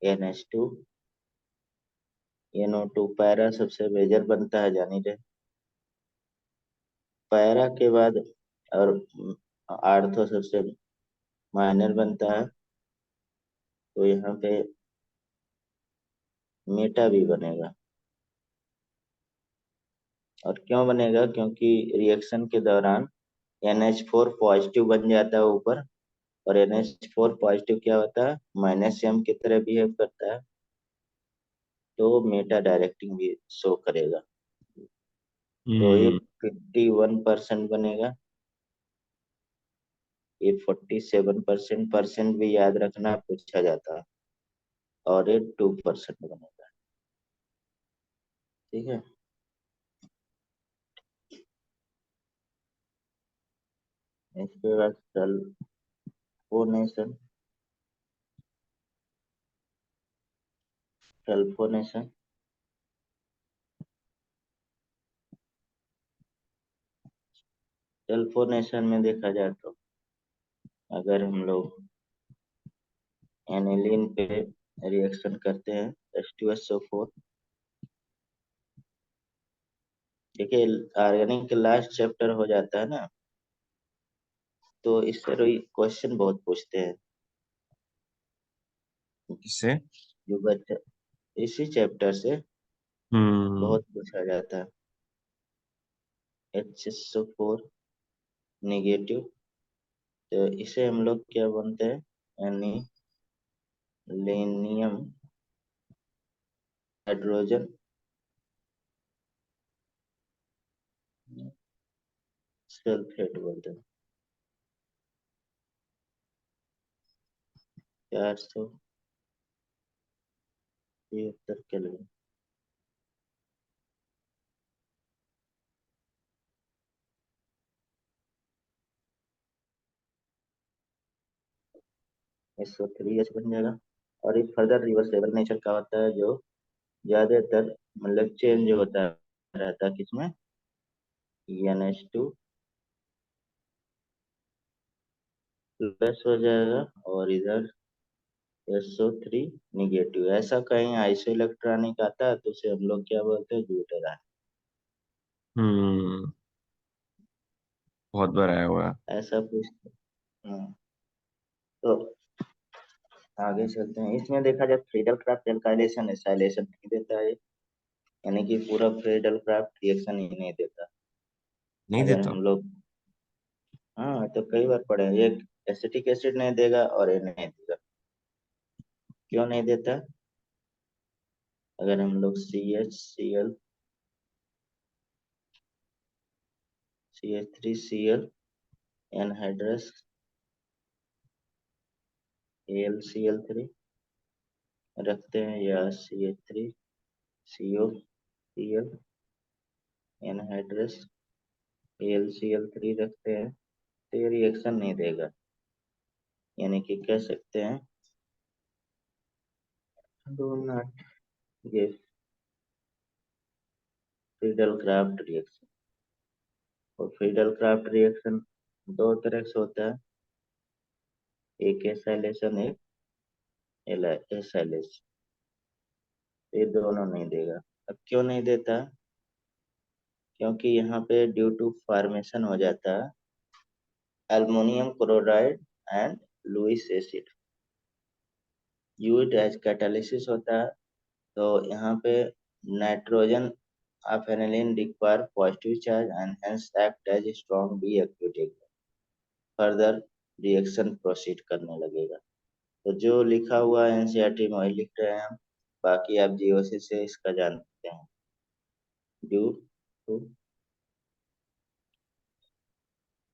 NH2 NO2 पैरा सबसे मेजर बनता है, जानी रहे। पैरा के बाद और आर्थो सबसे माइनर बनता है। तो यहाँ पे मेटा भी बनेगा। और क्यों बनेगा, क्योंकि रिएक्शन के दौरान NH4 पॉजिटिव बन जाता है ऊपर, और NH4 पॉजिटिव क्या होता है, -M की तरह बिहेव करता है। तो मेटा डायरेक्टिंग भी शो करेगा। तो ये हम्म। 51% बनेगा, ये 47%, परसेंट भी याद रखना, पूछा जाता है। और ये 2% बनेगा। ठीक है। इसके बाद सल्फोनेशन सल्फोनेशन। सल्फोनेशन में देखा जाए तो अगर हम लोग एनिलीन पे रिएक्शन करते हैं H2SO4, देखिए ऑर्गेनिक के लास्ट चैप्टर हो जाता है ना, तो इस तरह क्वेश्चन बहुत पूछते हैं किससे? जो बच्चे इसी चैप्टर से हम्म। बहुत पूछा जाता है। HSO4 निगेटिव, तो इसे हम लोग क्या बोलते हैं, एनिलीनियम हाइड्रोजन सल्फेट बोलते हैं। 473 केल्विन। SO3H बन जाएगा। और एक फर्दर रिवर्सेबल नेचर का होता है जो ज्यादातर मतलब चेंज होता रहता है किसमें, NH2 प्लस हो जाएगा और इधर SO3 निगेटिव। ऐसा कहीं आइसो इलेक्ट्रॉनिक आता है तो उसे हम लोग क्या बोलते हैं, ड्यूटेरान। हम्म। बहुत बार आया हुआ है। ऐसा कुछ। हाँ, तो आगे चलते हैं। इसमें देखा जाए फ्रीडल क्राफ्ट एल्काइलेशन एसाइलेशन नहीं देता है, यानी कि पूरा फ्रीडल क्राफ्ट रिएक्शन ही नहीं देता। नहीं अगर देता। हम लोग, हाँ तो कई बार पढ़े हैं, एक एसिटिक एसिड नहीं देगा और ये नहीं देगा। क्यों नहीं देता? अगर हम लोग CH3Cl एनहाइड्रस AlCl3 रखते हैं, या CH3COCl एनहाइड्रस AlCl3 रखते हैं, तो ये रिएक्शन नहीं देगा। यानी कि कह सकते हैं do not give Friedel craft reaction. और फ्रीडल क्राफ्ट रिएक्शन दो तरह से होता है, एक एसाइलेशन, एक एसाइलेशन। ये दोनों नहीं देगा। अब क्यों नहीं देता? क्योंकि यहाँ पे ड्यू टू फॉर्मेशन हो जाता है aluminium chloride and Lewis acid used as catalysis होता है। तो यहाँ पे nitrogen of aniline require positive charge and hence act as strong deactivating, further reaction proceed करने लगेगा। तो जो लिखा हुआ है एनसीईआरटी में वही लिख रहे हैं हम, बाकी आप जीओसी से इसका जानते हैं। Due to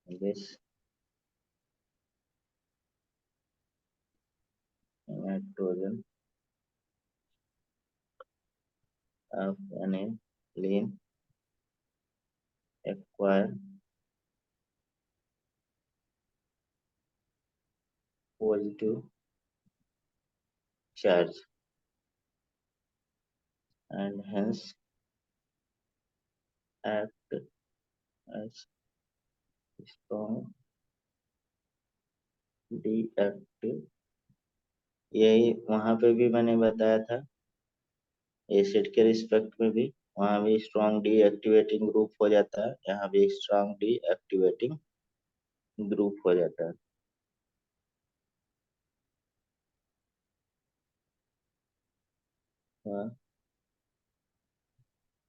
this nitrogen of aniline acquire positive charge and hence act as strong reactive। यही वहां पे भी मैंने बताया था, एसिड के रिस्पेक्ट में भी, वहां भी स्ट्रॉन्ग डीएक्टिवेटिंग ग्रुप हो जाता है, यहाँ भी स्ट्रॉन्ग डीएक्टिवेटिंग ग्रुप हो जाता है।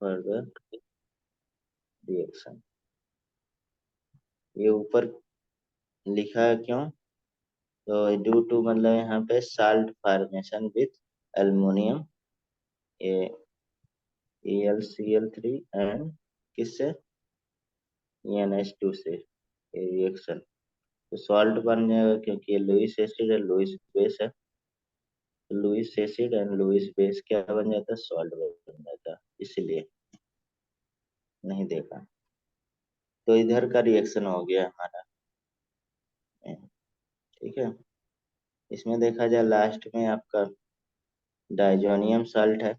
फर्दर रिएक्शन, ये ऊपर लिखा है क्यों? तो ड्यू टू मतलब यहाँ पे salt formation with aluminium AlCl3 and किससे, NH2 से रिएक्शन, तो सॉल्ट बन जाएगा क्योंकि ये लुईस एसिड है, लुईस बेस है। Lewis acid and Lewis base क्या बन जाता है, सॉल्ट बन जाता है, इसलिए नहीं देखा। तो इधर का रिएक्शन हो गया हमारा। ठीक है। इसमें देखा जाए लास्ट में आपका डाइजोनियम साल्ट है,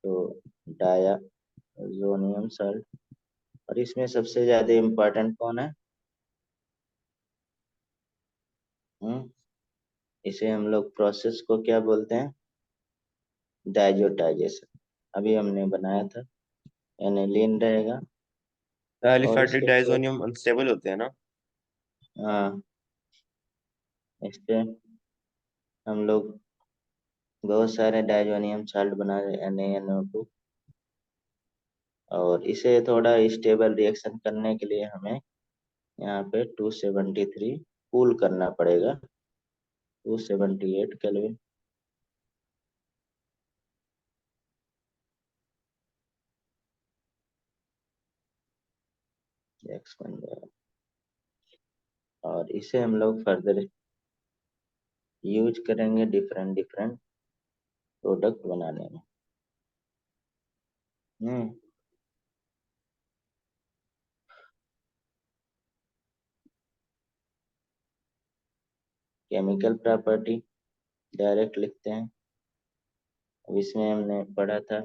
तो डायाजोनियम साल्ट। और इसमें सबसे ज्यादा इम्पोर्टेंट कौन है? हम्म इसे हम लोग प्रोसेस को क्या बोलते हैं? डाइजोटाइजेशन। अभी हमने बनाया था, एनिलीन रहेगा। और एलिफेटिक इसके बाद डाइजोनियम अनस्टेबल होते हैं ना। हाँ, इस पे हम लोग बहुत सारे डाइजोनियम साल्ट बना रहे NaNO2। और इसे थोड़ा स्टेबल रिएक्शन करने के लिए हमें यहाँ पे 273 कूल करना पड़ेगा, 278 केल्विन। एक्स बन जाएगा। और इसे हम लोग फर्दर यूज करेंगे डिफरेंट डिफरेंट प्रोडक्ट बनाने में। हम्म केमिकल प्रॉपर्टी डायरेक्ट लिखते हैं। अब इसमें हमने पढ़ा था,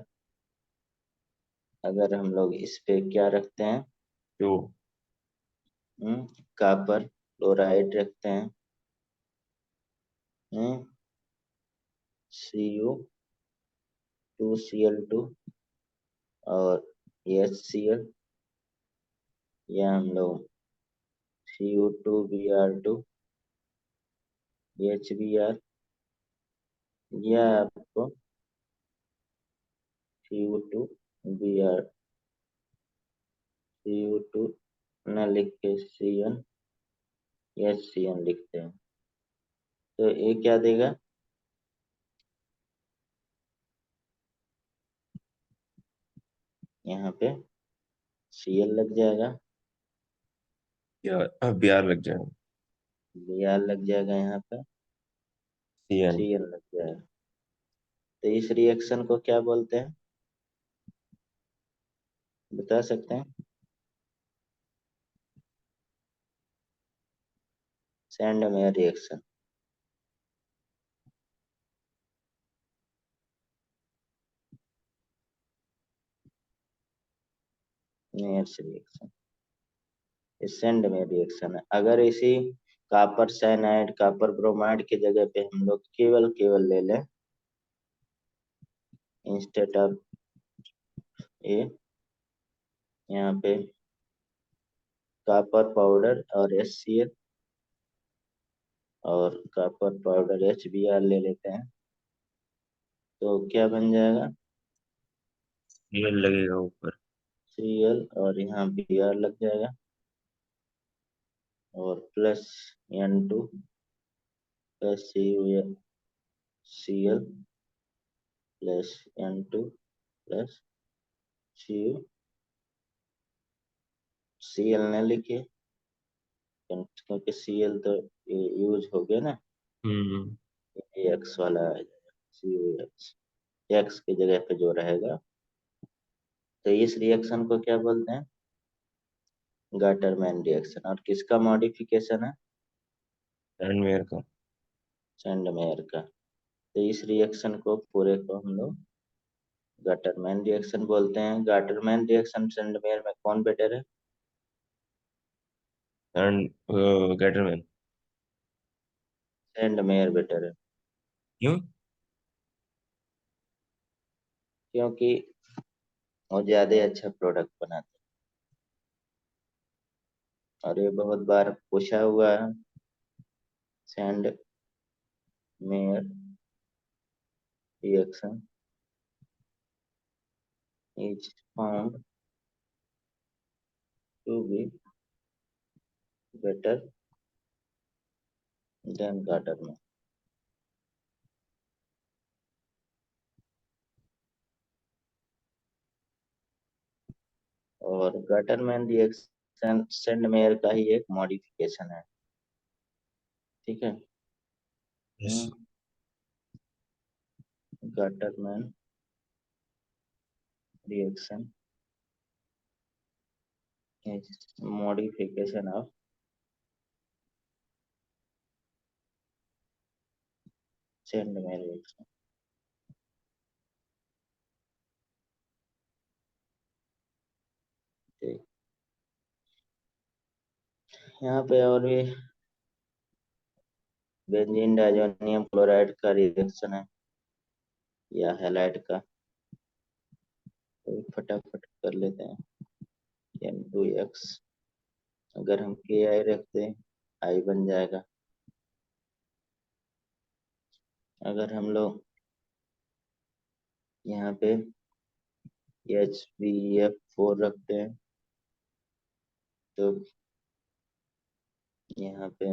अगर हम लोग इस पे क्या रखते हैं? जो कापर क्लोराइड रखते हैं, CU2Cl2 और HCl, या हम लोग Cu2Br2 HBr, या आपको Cu2Br Cu2 न लिख के Cn HCn लिखते हैं। तो ये क्या देगा? यहाँ पे Cl लग जाएगा, या बिहार लग जाएगा। Br लग जाएगा, यहाँ पे CN। Cl लग जाएगा। तो इस रिएक्शन को क्या बोलते हैं, बता सकते हैं? Sandmeyer reaction. नेयर्स reaction, Sandmeyer reaction है। अगर इसी कॉपर साइनाइड कॉपर ब्रोमाइड की जगह पे हम लोग केवल केवल ले लें, इंस्टेड ऑफ ए, यहाँ पे कॉपर पाउडर और HCl और कॉपर पाउडर HBr ले लेते हैं, तो क्या बन जाएगा? CN लगेगा ऊपर। Cl और यहाँ Br लग जाएगा, और plus N2 plus Cl plus N2 plus Cu। Cl ने लिखिए, क्योंकि Cl तो यूज हो गया ना, हम्म। एक्स वाला आ जाएगा, CuX, एक्स की जगह पे जो रहेगा। तो इस रिएक्शन को क्या बोलते हैं? Gattermann reaction. और किसका मॉडिफिकेशन है? सैंडवेयर का। सैंडमेयर का। तो इस रिएक्शन को पूरे को हम लोग गाटरमैन रिएक्शन बोलते हैं। गाटरमैन रिएक्शन सैंडमेयर में कौन बेटर है? And Gattermann. सैंडमेयर बेटर है, क्यों? क्योंकि वो ज्यादा अच्छा प्रोडक्ट बनाते हैं। और ये बहुत बार पूछा हुआ है, Sandmeyer reaction is found to be better than Gattermann. और गटरमैन रिएक्शन सैंडमेयर का ही एक मॉडिफिकेशन है, ठीक है। Yes. Gattermann reaction is modification of Sandmeyer reaction. ठीक, यहाँ पे और भी बेंजीन डाइजोनियम क्लोराइड का रिएक्शन है या हैलाइड का, तो फटाफट कर लेते हैं। N2X, अगर हम Ki रखते हैं I बन जाएगा। अगर हम लोग यहाँ पे HbF4 रखते हैं तो यहाँ पे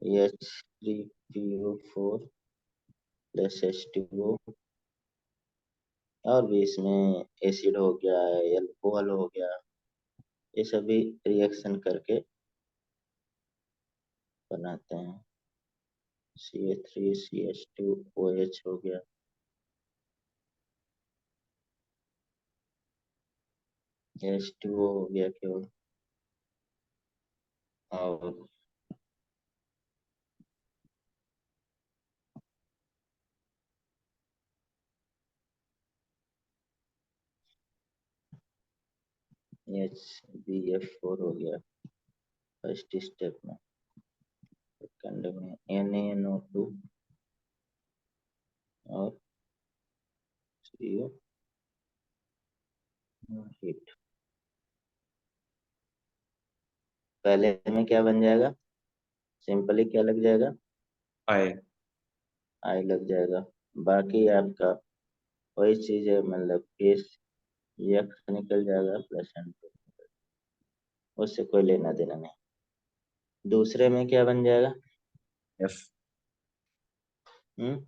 H3PO4 प्लस H2O, और भी इसमें एसिड हो गया, एल्कोहल हो गया, ये सभी रिएक्शन करके बनाते हैं। CH3CH2OH हो गया, H2O हो गया केवल, और HbF4 हो गया फर्स्ट स्टेप में। सेकंड में NaNO2 और CO हीट। पहले में क्या बन जाएगा, सिंपली क्या लग जाएगा, आए। आई लग जाएगा। बाकी आपका वही चीज है, मतलब केस यक्स निकल जाएगा प्लस N2, उससे कोई लेना देना नहीं। दूसरे में क्या बन जाएगा, एफ। हम्म,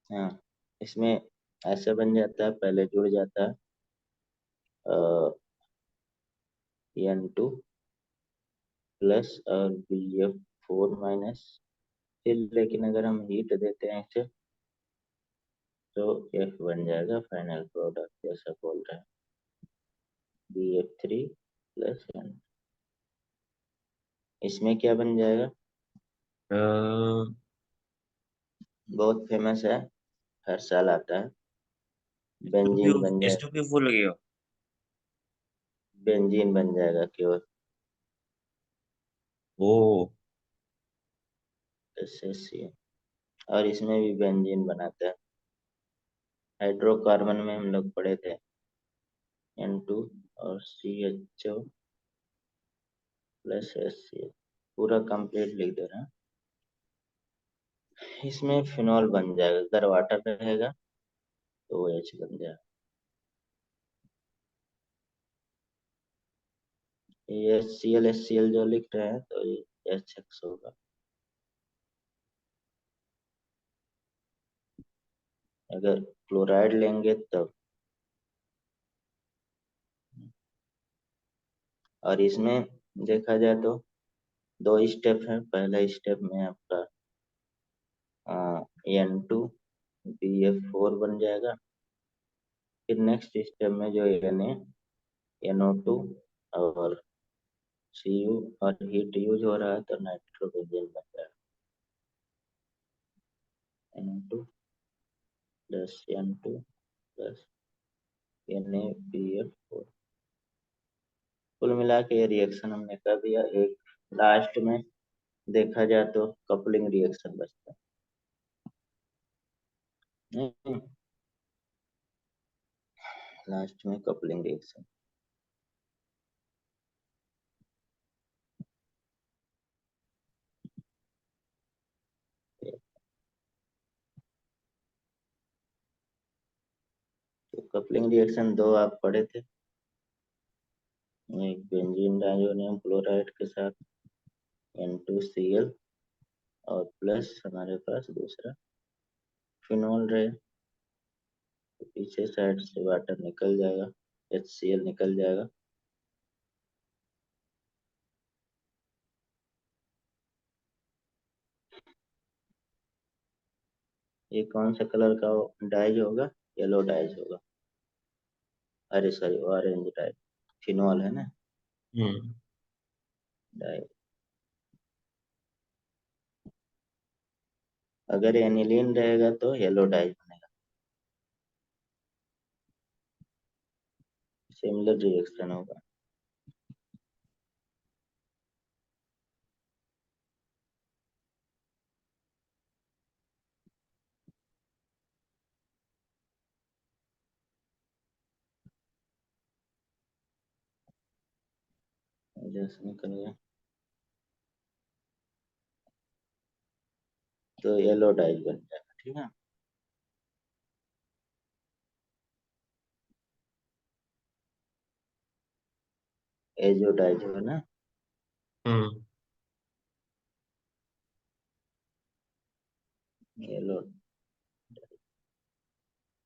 हाँ, इसमें ऐसे बन जाता है, पहले जुड़ जाता है N2 प्लस और BF4 माइनस, फिर लेकिन अगर हम हीट देते हैं इसे तो F बन जाएगा फाइनल प्रोडक्ट, जैसा बोल रहे हैं BF3 प्लस N। इसमें क्या बन जाएगा, बहुत फेमस है, हर साल आता है, बेंजीन बन एच जाए, टू पी फोर लगेगा। बेंजीन बन जाएगा केवल, ओ। SSC। और इसमें भी बेंजीन बनाते हैं, हाइड्रोकार्बन में हम लोग पढ़े थे N2 और CHO प्लस HCl, पूरा कंप्लीट लिख दे रहे हैं। इसमें फिनॉल बन जाएगा, अगर वाटर रहेगा तो OH बन जाएगा। ये HCl जो लिख रहे हैं तो ये HX होगा। अगर क्लोराइड लेंगे तब, और इसमें देखा जाए तो दो स्टेप है। पहला स्टेप में आपका N2BF4 बन जाएगा, फिर नेक्स्ट स्टेप में जो NaNO2 और Cu और हीट यूज हो रहा है तो नाइट्रोजन बन जाएगा, NO2 plus N2 plus NaBF4। कुल मिला के ये रिएक्शन हमने कर दिया। एक लास्ट में देखा जाए तो कपलिंग रिएक्शन बचता है, लास्ट में कपलिंग रिएक्शन। तो कपलिंग रिएक्शन दो आप पढ़े थे, एक बेंजीन डाइजोनियम क्लोराइड के साथ N2Cl, और प्लस हमारे पास दूसरा फिनॉल रहे, तो पीछे साइड से वाटर निकल जाएगा, HCl निकल जाएगा। ये कौन सा कलर का डाइज होगा, येलो डाइज होगा, अरे सॉरी ऑरेंज डाइज, फिनॉल है ना हम्म। डाइज। अगर एनिलीन रहेगा तो येलो डाई बनेगा। सिमिलर रिएक्शन होगा। जैसे निकल गया तो येलो डाई बन जाएगा, ठीक है। एजो डाई जो है ना, हम्म। येलो।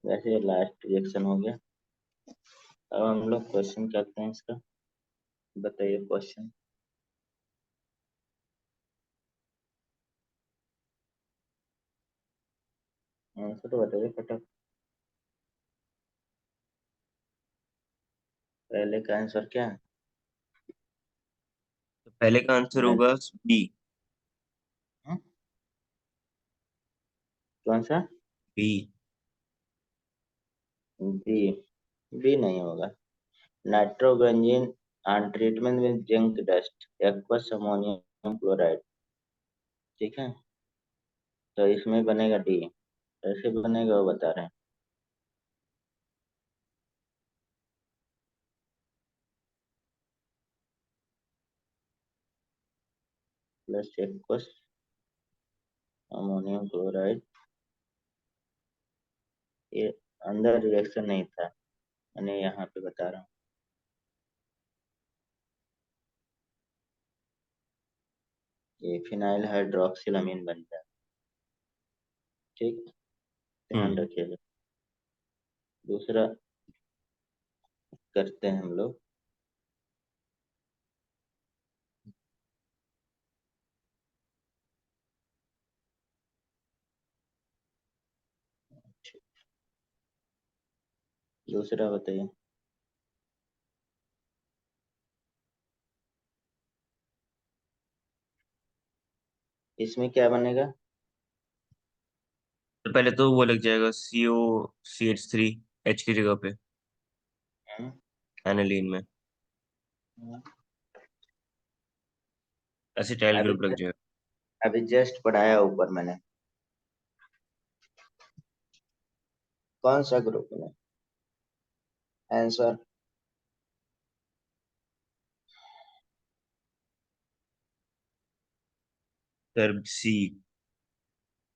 वैसे लास्ट रिएक्शन हो गया। अब हम लोग क्वेश्चन करते हैं इसका। बताइए क्वेश्चन। आंसर तो बताइए फटाफट। पहले का आंसर क्या है? तो पहले का आंसर मैं होगा बी। हूँ? कौन सा? बी। बी। बी नहीं होगा। Nitrobenzene on treatment with zinc dust aqueous ammonium chloride, ठीक है। तो इसमें बनेगा डी। कैसे बनेगा वो बता रहे हैं। Plus aqueous ammonium chloride. ये अंदर रिएक्शन नहीं था, मैंने यहाँ पे बता रहा हूँ। ये फिनाइल हाइड्रोक्सिलामीन बन जाए, ठीक। ध्यान हम्म। रखिएगा। दूसरा करते हैं हम लोग। दूसरा बताइए। इसमें क्या बनेगा? तो पहले तो वो लग जाएगा COCH3 H की जगह पे हम्म, एनालीन में हम्म। एसिटाइल अभी ग्रुप लग जाएगा। अभी जस्ट पढ़ाया ऊपर मैंने। कौन सा ग्रुप में? आंसर सर सी।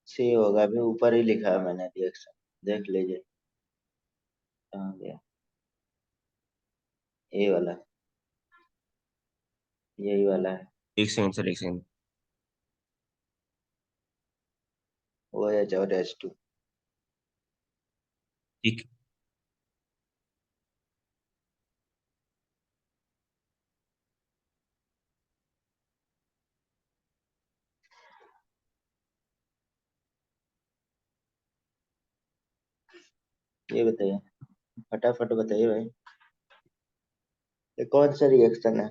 सी होगा। अभी ऊपर ही लिखा है मैंने रिएक्शन, देख लीजिए कहाँ गया। ये वाला, यही वाला है। एक सेकंड सर, एक सेकंड। वो एच और H2। ठीक। ये बताइए, फटाफट बताइए भाई। ये कौन सा रिएक्शन है?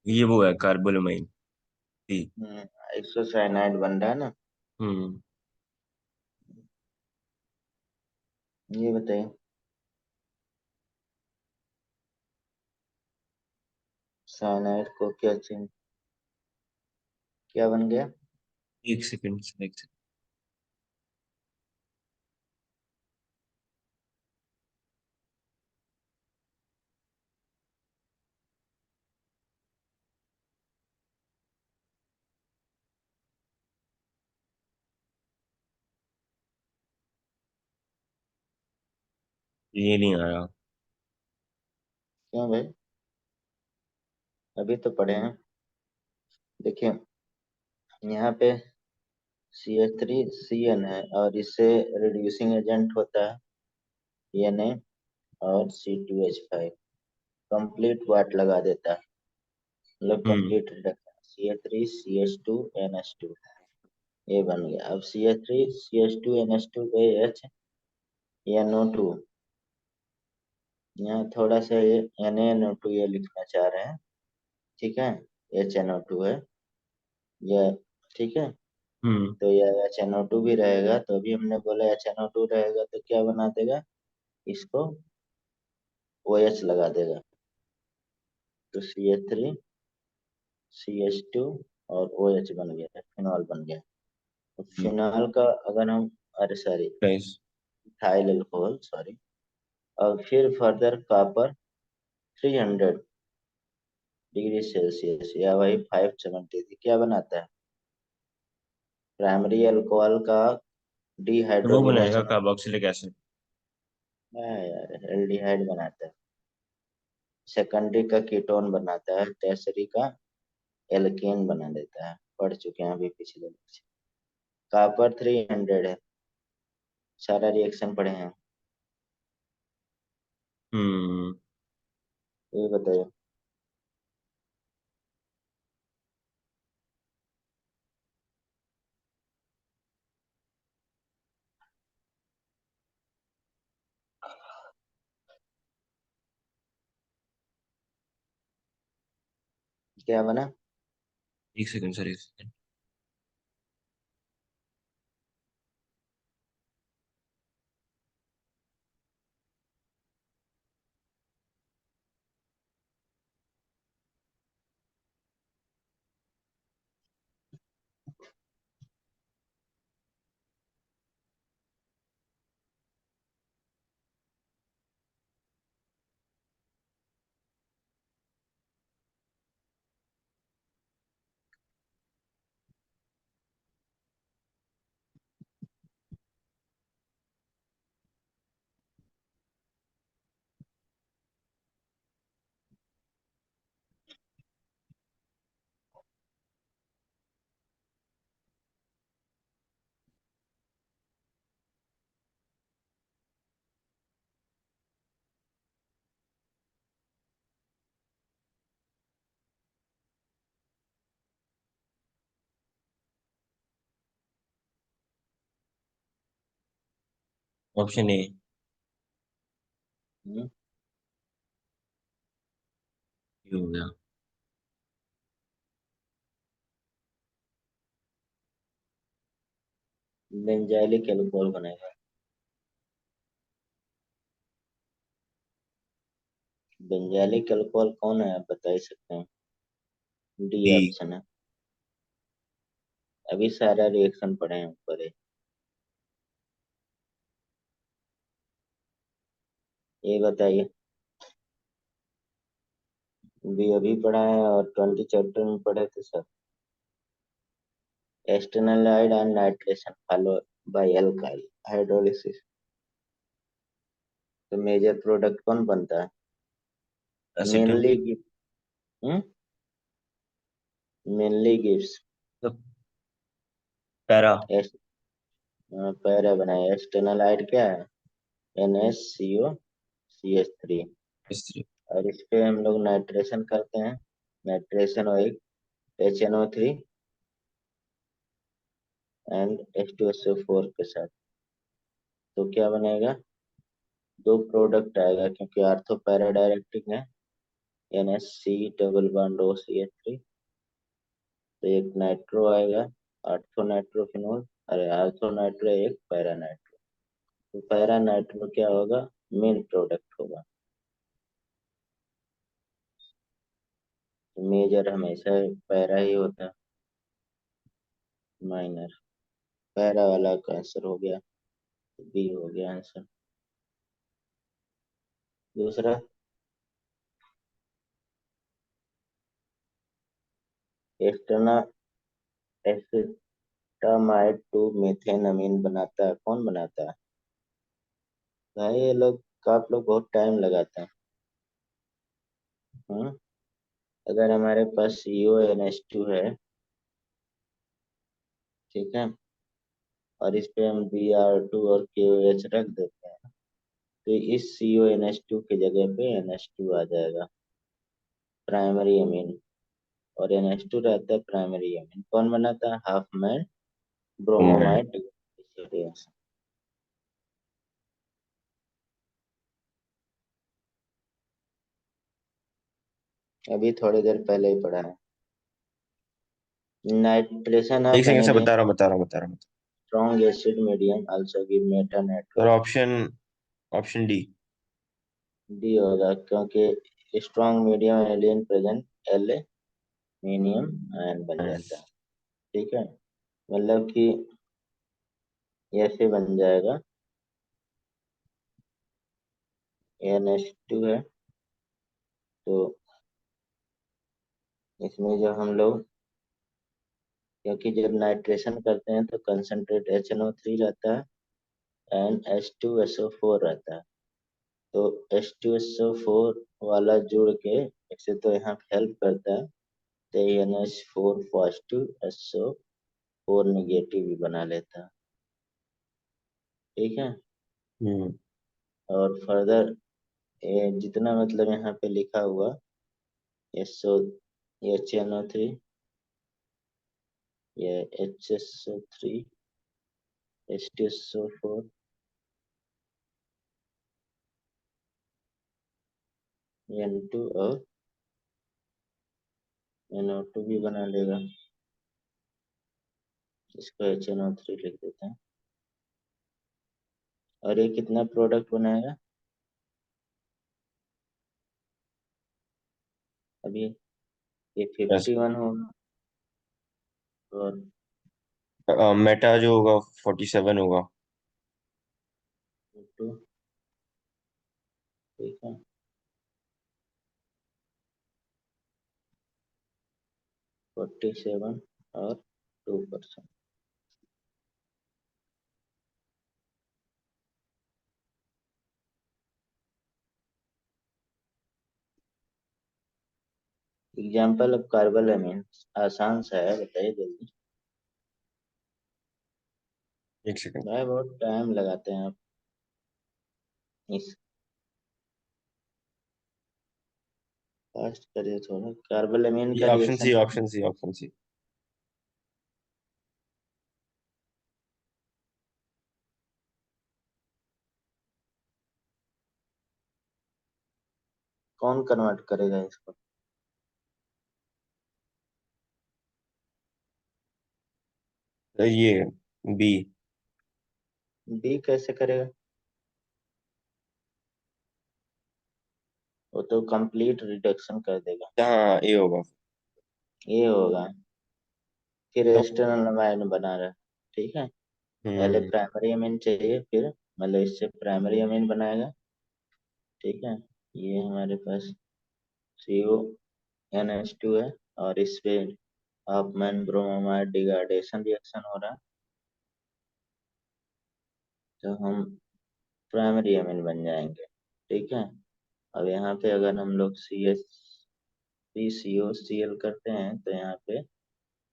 ये वो है कार्बोलोमाइन सी। आइसोसाइनाइड बन रहा है ना। हम्म। ये बताइए। साइनाइड को क्या चेंज, क्या बन गया? एक सेकंड सर, एक सेकंड। ये नहीं आ रहा। क्यों भाई? अभी तो पढ़े हैं। देखिए, यहाँ पे CH3CN है और इससे रिड्यूसिंग एजेंट होता है Na और C2H5। कंप्लीट वाट लगा देता है, मतलब हम्म। Complete reduction. CH3CH2NH2 ये बन गया। अब CH3CH2NH2 पे H NO2। यहाँ थोड़ा सा ये NaNO2 ये लिखना चाह रहे हैं, ठीक है। HNO2 है। ये ठीक है। हम्म। तो ये HNO2 भी रहेगा, तो अभी हमने बोला HNO2 रहेगा तो क्या बना देगा इसको, OH लगा देगा। तो CH3 CH2 और OH बन गया, फिनॉल बन गया। तो हम्म। फिनॉल का अगर हम, अरे sorry, guys. Ethyl alcohol sorry. और फिर फर्दर कॉपर 300 डिग्री सेल्सियस या वही 573 क्या बनाता है, प्राइमरी अल्कोहल का वो बनेगा डिहाइड्रोजिनेशन होता कार्बोक्सिलिक एसिड। है यार, एल्डिहाइड बनाता है। सेकेंडरी का कीटोन बनाता है, टर्सरी का एल्केन बना देता है, पढ़ चुके हैं अभी पिछले लेक्चर। कॉपर 300 है, सारा रिएक्शन पढ़े हैं। हम्म। ये बताइए क्या बना। एक सेकंड सर, एक सेकंड। Option A. हम्म, ये हो गया। बेंजाइलिक अल्कोहल बनेगा। बेंजाइलिक अल्कोहल कौन है आप बता ही सकते हैं। D D. ऑप्शन है। अभी सारा रिएक्शन पढ़े हैं ऊपर है। ये बताइए, भी अभी पढ़ा है और 20 चैप्टर में पढ़े थे sir. Acetanilide and nitration follow by alkyl hydrolysis, तो मेजर प्रोडक्ट कौन बनता है, acetone. Mainly gives. Mainly gives. तो पैरा। एस, पैरा बनाए। एक्सटर्नलाइट क्या है, NaCO CH3। S3। और इस पे हम लोग नाइट्रेशन करते हैं, nitration oil HNO3 and H2SO4 के साथ। तो क्या बनेगा, दो प्रोडक्ट आएगा क्योंकि आर्थो पैरा डायरेक्टिक है, NaC डबल बॉन्ड OCH3। तो एक नाइट्रो आएगा, आर्थो नाइट्रोफिनोल, अरे आर्थो नाइट्रो एक पैरा नाइट्रो। तो पैरा नाइट्रो क्या होगा, मेन प्रोडक्ट होगा। तो मेजर हमेशा पैरा ही होता है, माइनर पैरा वाला का आंसर हो गया, बी हो गया आंसर। दूसरा, एस्टर्ना एसिटामाइड 2 मेथेनअमीन बनाता है, कौन बनाता है भाई, ये लोग का आप लोग बहुत टाइम लगाते हैं। हम्म, अगर हमारे पास CONH2 है, ठीक है, और इस पे हम Br2 और KOH रख देते हैं, तो इस CONH2 की जगह पे NH2 आ जाएगा, प्राइमरी अमीन। और NH2 रहता है प्राइमरी अमीन, कौन बनाता है, हाफ मैन ब्रोमोमैन। ब्रोमोमाइड। अभी थोड़ी देर पहले ही पढ़ा है। Nitration एक of सेकंड से aniline, बता रहा हूँ। strong acid medium also give meta और network. Option D. डी होगा क्योंकि strong medium aniline present aluminium ion बन जाता है। ठीक है, मतलब कि ऐसे बन जाएगा। NH2 है, तो इसमें जब हम लोग, क्योंकि जब नाइट्रेशन करते हैं तो कंसनट्रेट HNO3 रहता है एंड H2SO4 रहता है। तो H2SO4 वाला जुड़ के इसे तो यहाँ हेल्प करता है, तो NH4 पॉजिटिव SO4 निगेटिव भी बना लेता है। ठीक है, हम्म। और फर्दर ये जितना मतलब यहाँ पे लिखा हुआ SO HNO3, ये HSO3 H2SO4 N2 और NO2 भी बना लेगा। इसको HNO3 लिख देते हैं। और ये कितना प्रोडक्ट बनाएगा अभी? ये बस 51 होगा और मेटा जो होगा 47 होगा। 2। ठीक है, 47 और 2%। एग्जाम्पल ऑफ कार्बामेन, आसान सा है, बताइए जल्दी। एक सेकंड। भाई बहुत टाइम लगाते हैं आप इस, फास्ट करिए थोड़ा। कार्बामेन ये का ऑप्शन रिएक्शन सी, है। Option C, option C. कौन कन्वर्ट करेगा इसको? तो ये बी। बी कैसे करेगा? वो तो कंप्लीट रिडक्शन कर देगा। हाँ ए होगा। ये होगा, फिर तो एक्सटर्नल अमाइन बना रहा है। ठीक है, पहले हम्म। प्राइमरी अमीन चाहिए, फिर मतलब इससे प्राइमरी अमीन बनाएगा। ठीक है, ये हमारे पास CONH2 है, और इस पे हाफमैन ब्रोमाइड डिग्रेडेशन रिएक्शन हो रहा है, तो हम प्राइमरी अमीन बन जाएंगे। ठीक है, अब यहाँ पे अगर हम लोग CH3COCl करते हैं तो यहाँ पे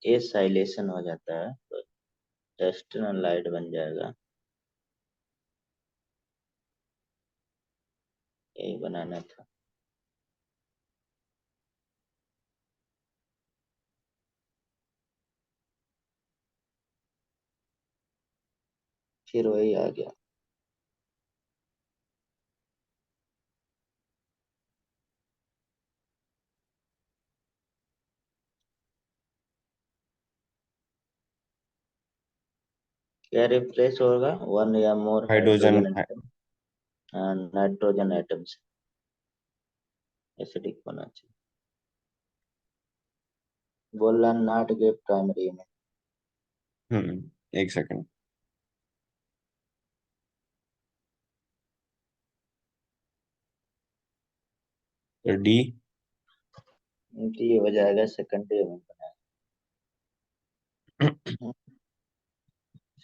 एसाइलेशन हो जाता है, तो एक्सटर्नल लाइट बन जाएगा। यही बनाना था। फिर वही आ गया। क्या रिप्लेस होगा? वन या more hydrogen. Hydrogen atom nitrogen atom से एसिडिक होना चाहिए। बोल रहा नॉट के प्राइमरी में। एक सेकंड। तो डी। तो ये हो जाएगा सेकेंडरी में बनाया।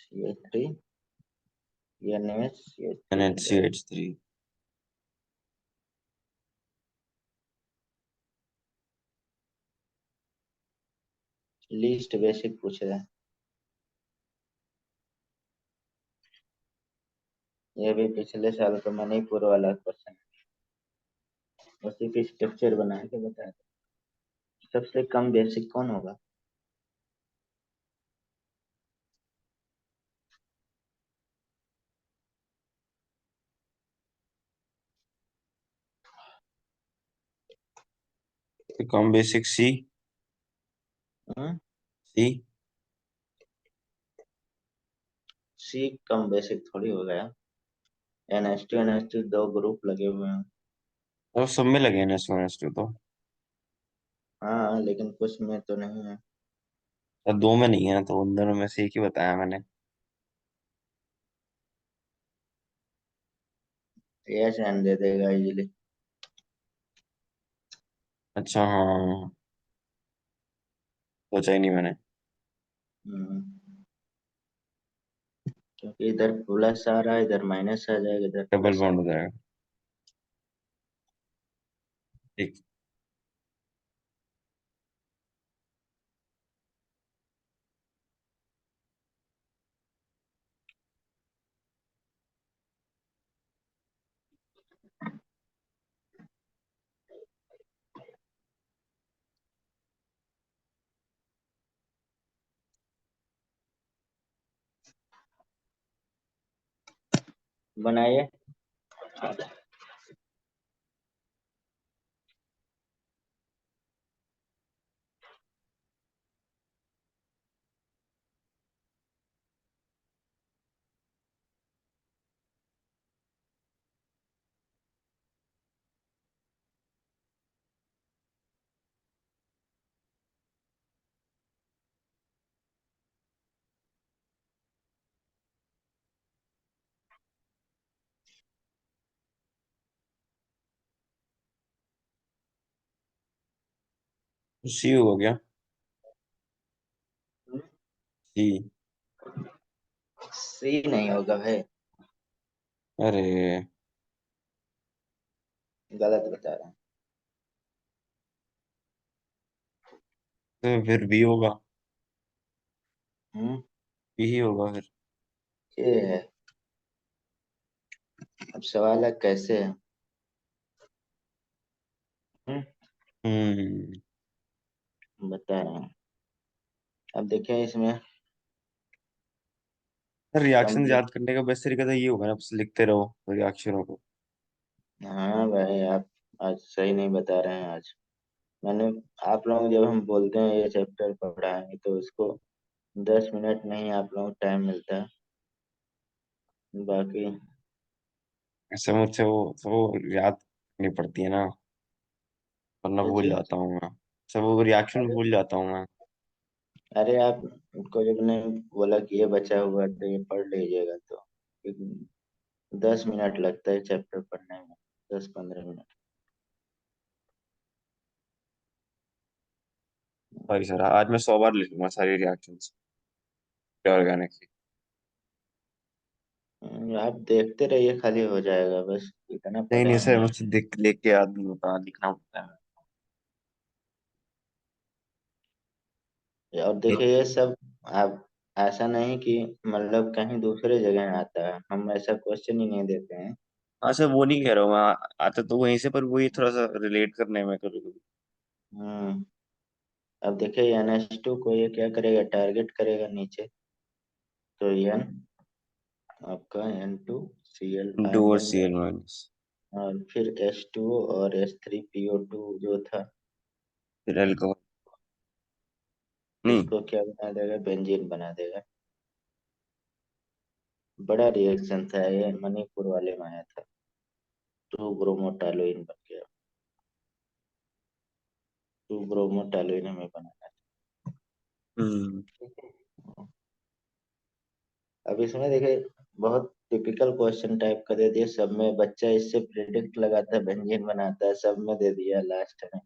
CH3 NaH CH3 बन जाएगा। NaCH3। लीस्ट बेसिक पूछ रहा है। ये भी पिछले साल का मणिपुर वाला क्वेश्चन, उसी की स्ट्रक्चर बना के बताया था। सबसे कम बेसिक कौन होगा? कम बेसिक सी। हम्म? सी। सी कम बेसिक थोड़ी हो गया। NH2 दो ग्रुप लगे हुए हैं। तो सब में लगे हैं NH2 तो। हाँ लेकिन कुछ में तो नहीं है। तो दो में नहीं है, तो उन दोनों में से एक ही बताया मैंने। एच एन दे देगा इजीली। अच्छा हाँ, सोचा ही नहीं मैंने। हम्म, क्योंकि इधर प्लस आ रहा है, इधर माइनस आ जाएगा, इधर डबल प्लस आ बॉन्ड हो जाएगा। जाएगा। ठीक। बनाइए। तो सी हो गया। सी। सी नहीं होगा भाई। अरे, गलत बता रहा हूँ। तो फिर बी होगा। हम्म, बी ही होगा फिर। ये है। अब सवाल है कैसे है। हम्म, हम्म। बता रहा हूँ। अब देखिए इसमें रिएक्शन कंप्लीट। याद करने का बेस्ट तरीका तो ये होगा ना, बस लिखते रहो रिएक्शनों को। हाँ भाई आप आज सही नहीं बता रहे हैं आज। मैंने आप लोग जब हम बोलते हैं ये चैप्टर पढ़ाएंगे तो उसको 10 मिनट में ही आप लोगों को टाइम मिलता है। बाकी ऐसे मुझसे वो याद करनी पड़ती है ना, वरना ये भूल चीज। जाता हूँ मैं। सब वो रिएक्शन अरे भूल जाता हूँ मैं। अरे आप को जब ने बोला कि ये बचा हुआ है तो ये पढ़ लीजिएगा तो 10 मिनट लगता है चैप्टर पढ़ने में। 10-15 मिनट। सॉरी सर, आज मैं 100 बार लिखूंगा सारी रिएक्शंस ऑर्गेनिक की। आप देखते रहिए खाली हो जाएगा बस इतना नहीं पढ़े नहीं हैं सर, ना। मुझसे देख लिख के याद नहीं होता, लिखना पड़ता है। और देखिए ये सब आप ऐसा नहीं कि मतलब कहीं दूसरे जगह आता है, हम ऐसा क्वेश्चन ही नहीं देते हैं। हाँ सर, वो नहीं कह रहा हूँ मैं, आता तो वहीं से, पर वही थोड़ा सा रिलेट करने में कभी कभी। हम्म। अब देखिए NH2 को ये क्या करेगा, टारगेट करेगा नीचे। तो एन आपका N2Cl टू आयन और बन सी एल जाएगा। माइनस। और फिर H2O और H3PO2 जो था फिर अल्कोहल। नहीं। इसको क्या बना देगा, बेंजीन बना देगा। बड़ा रिएक्शन था ये, मणिपुर वाले में आया था। 2 ब्रोमो टॉलुइन बन गया। 2 ब्रोमो टॉलुइन हमें बनाना हम्म। है। अब इसमें देखिए बहुत टिपिकल क्वेश्चन टाइप का दे दिया, सब में बच्चा इससे प्रिडिक्ट लगाता है बेंजीन बनाता है, सब में दे दिया लास्ट में।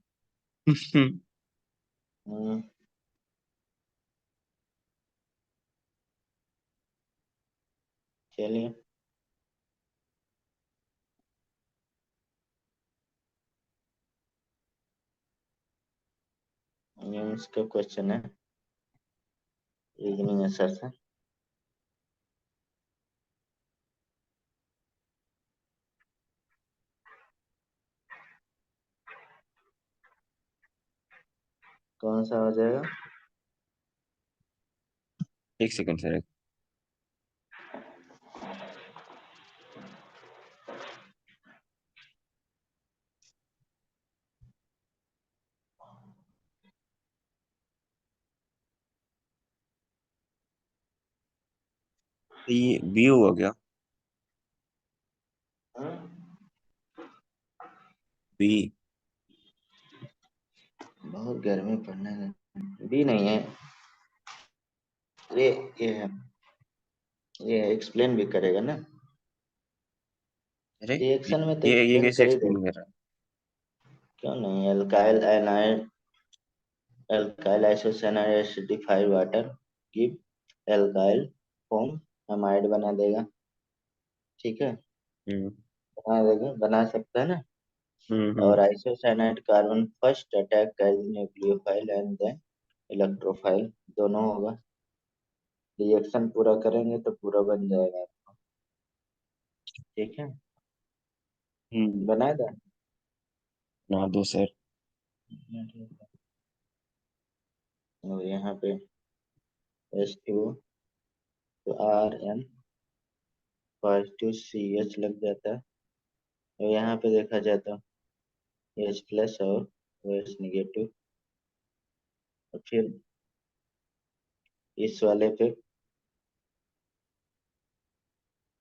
हम्म, चलिए। ये इसका क्वेश्चन है, रीजनिंग आंसर से। कौन सा हो जाएगा। एक सेकंड सर। ये बी हुआ क्या? हाँ? बी। बहुत गर्मी पड़ने लगी। भी नहीं है। ये ये है। ये एक्सप्लेन भी करेगा ना। अरे रिएक्शन में तो ये एक्सप्लेन कैसे कर ही दे। एक्सप्लेन कर रहा है? क्यों नहीं? एल्काइल एनाइड, alkyl isocyanide acidified water give alkyl formamide बना देगा। ठीक है। हम्म। बना देगा, बना सकता है ना। हम्म। और isocyanide carbon first attack as nucleophile and then electrophile, दोनों होगा। रिएक्शन पूरा करेंगे तो पूरा बन जाएगा। ठीक है। हम्म। बना दे। ना दो सर। और यहाँ पे H2 तो Rn पॉजिटिव CH लग जाता है। और यहाँ पे देखा जाए तो H प्लस और OH निगेटिव। और फिर इस वाले पे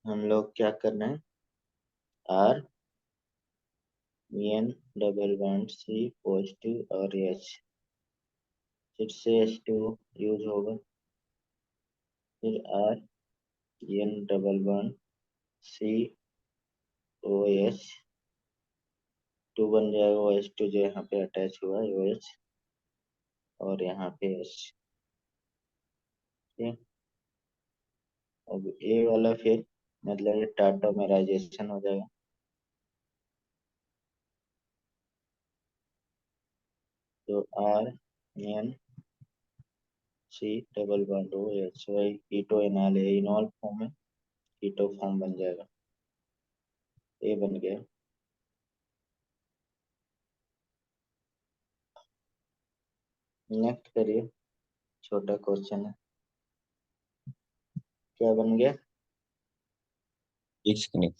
हम लोग क्या करना है? R N double bond C positive और H, फिर से H2 यूज होगा। फिर R N double bond C OH, टू बन जाएगा। OH2 जो यहाँ पे अटैच हुआ है OH, और यहाँ पे H। ठीक। अब ए वाला फिर मतलब ये टाटोमेराइजेशन हो जाएगा। तो Rn C double bond OH, वही कीटो एनॉल है, इनॉल फॉर्म में कीटो फॉर्म बन जाएगा। ए बन गया। नेक्स्ट करिए, छोटा क्वेश्चन है। क्या बन गया? एक सेकंड।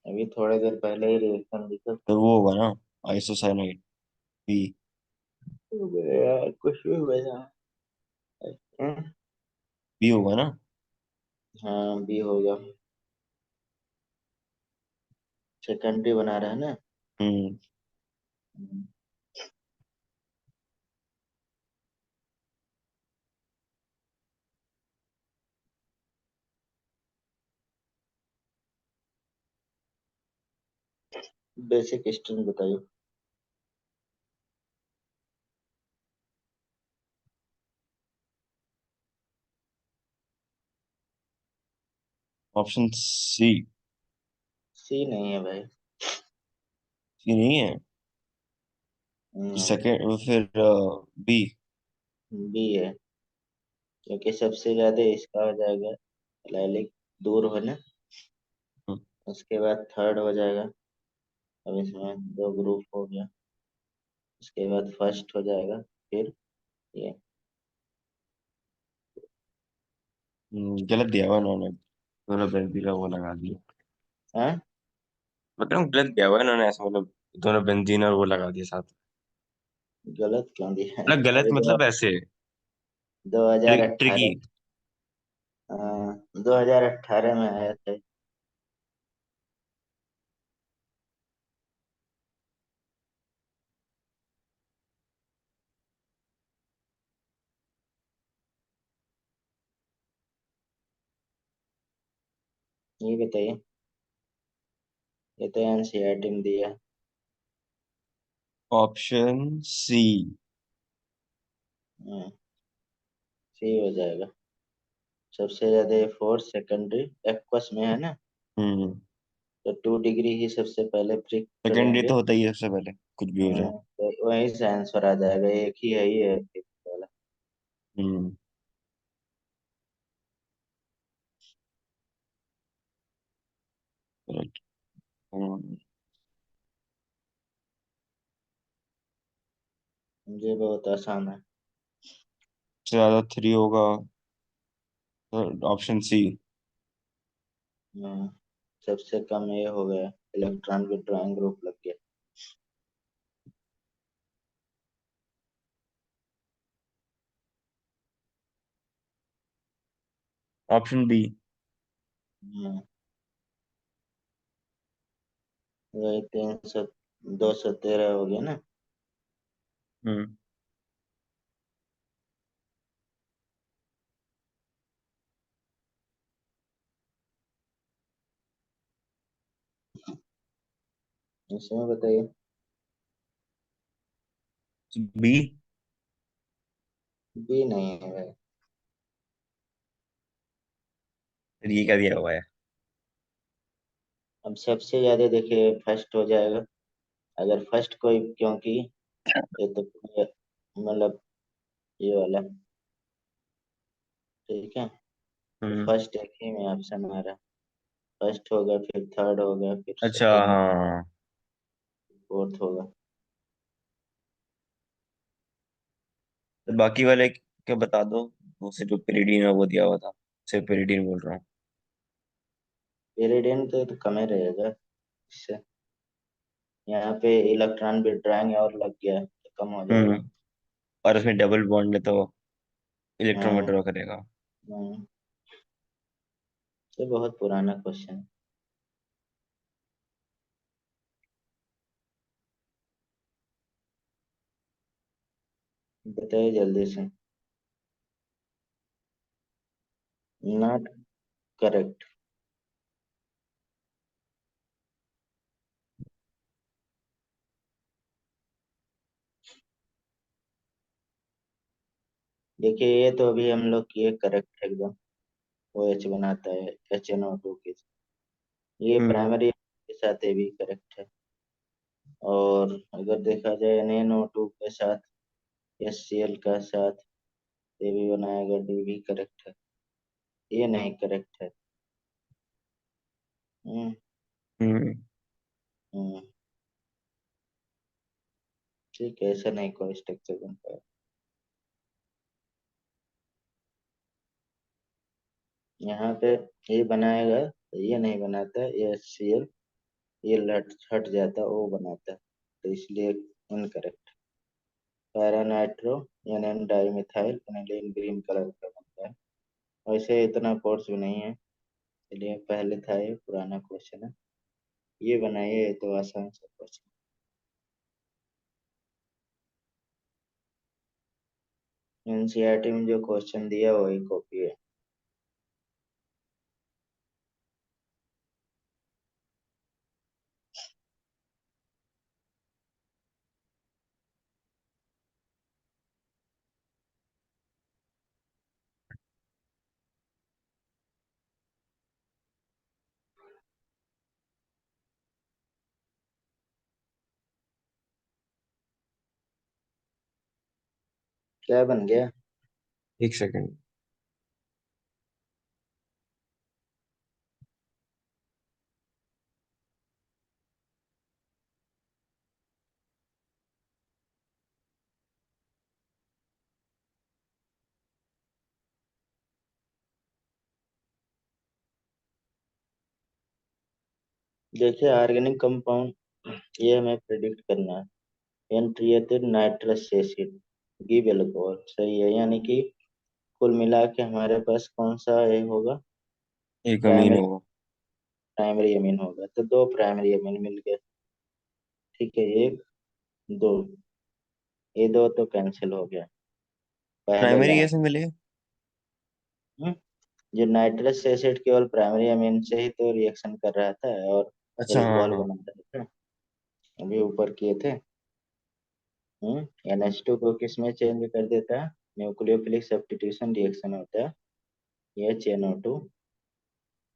अभी थोड़ी देर पहले ही रिएक्शन लिखा। तो वो होगा ना, आइसोसाइनाइड, बी। यार कुछ भी बजा। बी होगा ना? हाँ बी होगा। सेकेंडरी बना रहा है ना। हम्म। बेसिक स्ट्रिंग बताइए। Option C. सी नहीं है भाई। सी नहीं है? नहीं। सेकेंड फिर बी। बी है, क्योंकि सबसे ज्यादा इसका हो जाएगा लैलिक दूर होना। उसके बाद थर्ड हो जाएगा। अब इसमें दो ग्रुप हो गया। उसके बाद फर्स्ट हो जाएगा। फिर ये। गलत दिया हुआ इन्होंने, दोनों बेंजीन का वो लगा दिया। हाँ। मतलब गलत दिया हुआ इन्होंने, ऐसा मतलब दोनों बेंजीन और वो लगा दिया साथ में। गलत क्यों दिया है? मतलब गलत अभी दो मतलब ऐसे 2018। ट्रिकी। 2018 में आया था। ये बताइए। ये तो एनसीईआरटी में दिया। Option C. सी हो जाएगा। सबसे ज्यादा फोर्स सेकेंडरी एक्वस में है ना। हम्म। तो 2 डिग्री ही सबसे पहले प्रिक सेकेंड डे करेंगे। तो होता ही है सबसे पहले, कुछ भी हो जाए। तो वहीं से आंसर आ जाएगा, एक ही है, ही है pick वाला। हम्म। correct। ये बहुत आसान है। सबसे ज्यादा थ्री होगा, तो ऑप्शन सी। हम्म, सबसे कम ये हो गया। इलेक्ट्रॉन विड्रॉइंग ग्रुप लग गया। Option B. हम्म, वही 300, 213 हो गया ना। हम्म। इसमें बताइए। बी। बी नहीं है भाई। फिर ये क्या दिया हुआ है? अब सबसे ज्यादा देखिए फर्स्ट हो जाएगा, अगर फर्स्ट कोई, क्योंकि ये तो मतलब ये वाला, ठीक है। तो हम्म। फर्स्ट एक ही में ऑप्शन आ रहा, फर्स्ट होगा, फिर थर्ड होगा, फिर अच्छा, सेकेंड होगा, हाँ। फोर्थ होगा। तो बाकी वाले क्या बता दो। वो से जो पेरिडीन है वो दिया हुआ था। सिर्फ पेरिडीन बोल रहा हूँ। इरिडियम तो कम ही रहेगा इससे। यहाँ पे इलेक्ट्रॉन विड्रॉइंग और लग गया है, तो कम हो जाएगा। हम्म। और उसमें डबल बॉन्ड है तो इलेक्ट्रॉन हम्म। विड्रॉ करेगा। हम्म, ये बहुत पुराना क्वेश्चन। बताइए जल्दी से। Not correct. देखिए ये तो अभी हम लोग किए करेक्ट एकदम। ओ एच बनाता है HNO2 के। ये हम्म। प्राइमरी के साथ ये भी करेक्ट है। और अगर देखा जाए NaNO2 के साथ HCl का साथ, ये भी बनाएगा, डी भी करेक्ट है। ये नहीं करेक्ट है। हम्म। हम्म। हम्म, ठीक है, ऐसा नहीं कोई स्ट्रक्चर बनता है। यहाँ पे ये बनाएगा तो ये नहीं बनाता, ये HCl, ये लट हट जाता, वो बनाता, तो इसलिए incorrect. Para nitro NN dimethyl aniline green colour का बनता है। वैसे इतना कोर्स भी नहीं है, इसलिए पहले था, ये पुराना क्वेश्चन है। ये बनाइए, ये तो आसान सा क्वेश्चन। एनसीईआरटी में जो क्वेश्चन दिया वही कॉपी है। क्या बन गया? एक सेकंड। देखिए ऑर्गेनिक कंपाउंड, ये हमें प्रिडिक्ट करना है। N treated nitrous acid give alcohol, सही है, यानी कि कुल मिला के हमारे पास कौन सा ये होगा? एक अमीन प्राइमरी, होगा। प्राइमरी अमीन होगा, तो दो प्राइमरी अमीन मिल गए। ठीक है, एक, दो, ये दो तो कैंसिल हो गया, पहले प्राइमरी लाइन। कैसे मिले? हम्म, जो नाइट्रस एसिड केवल प्राइमरी अमीन से ही तो रिएक्शन कर रहा था और अच्छा, हाँ एल्कोहल हाँ। बना रहा था। अभी ऊपर किए थे। NH2 को किस में चेंज कर देता है? न्यूक्लियोफिलिक सब्स्टिट्यूशन रिएक्शन होता है, HNO2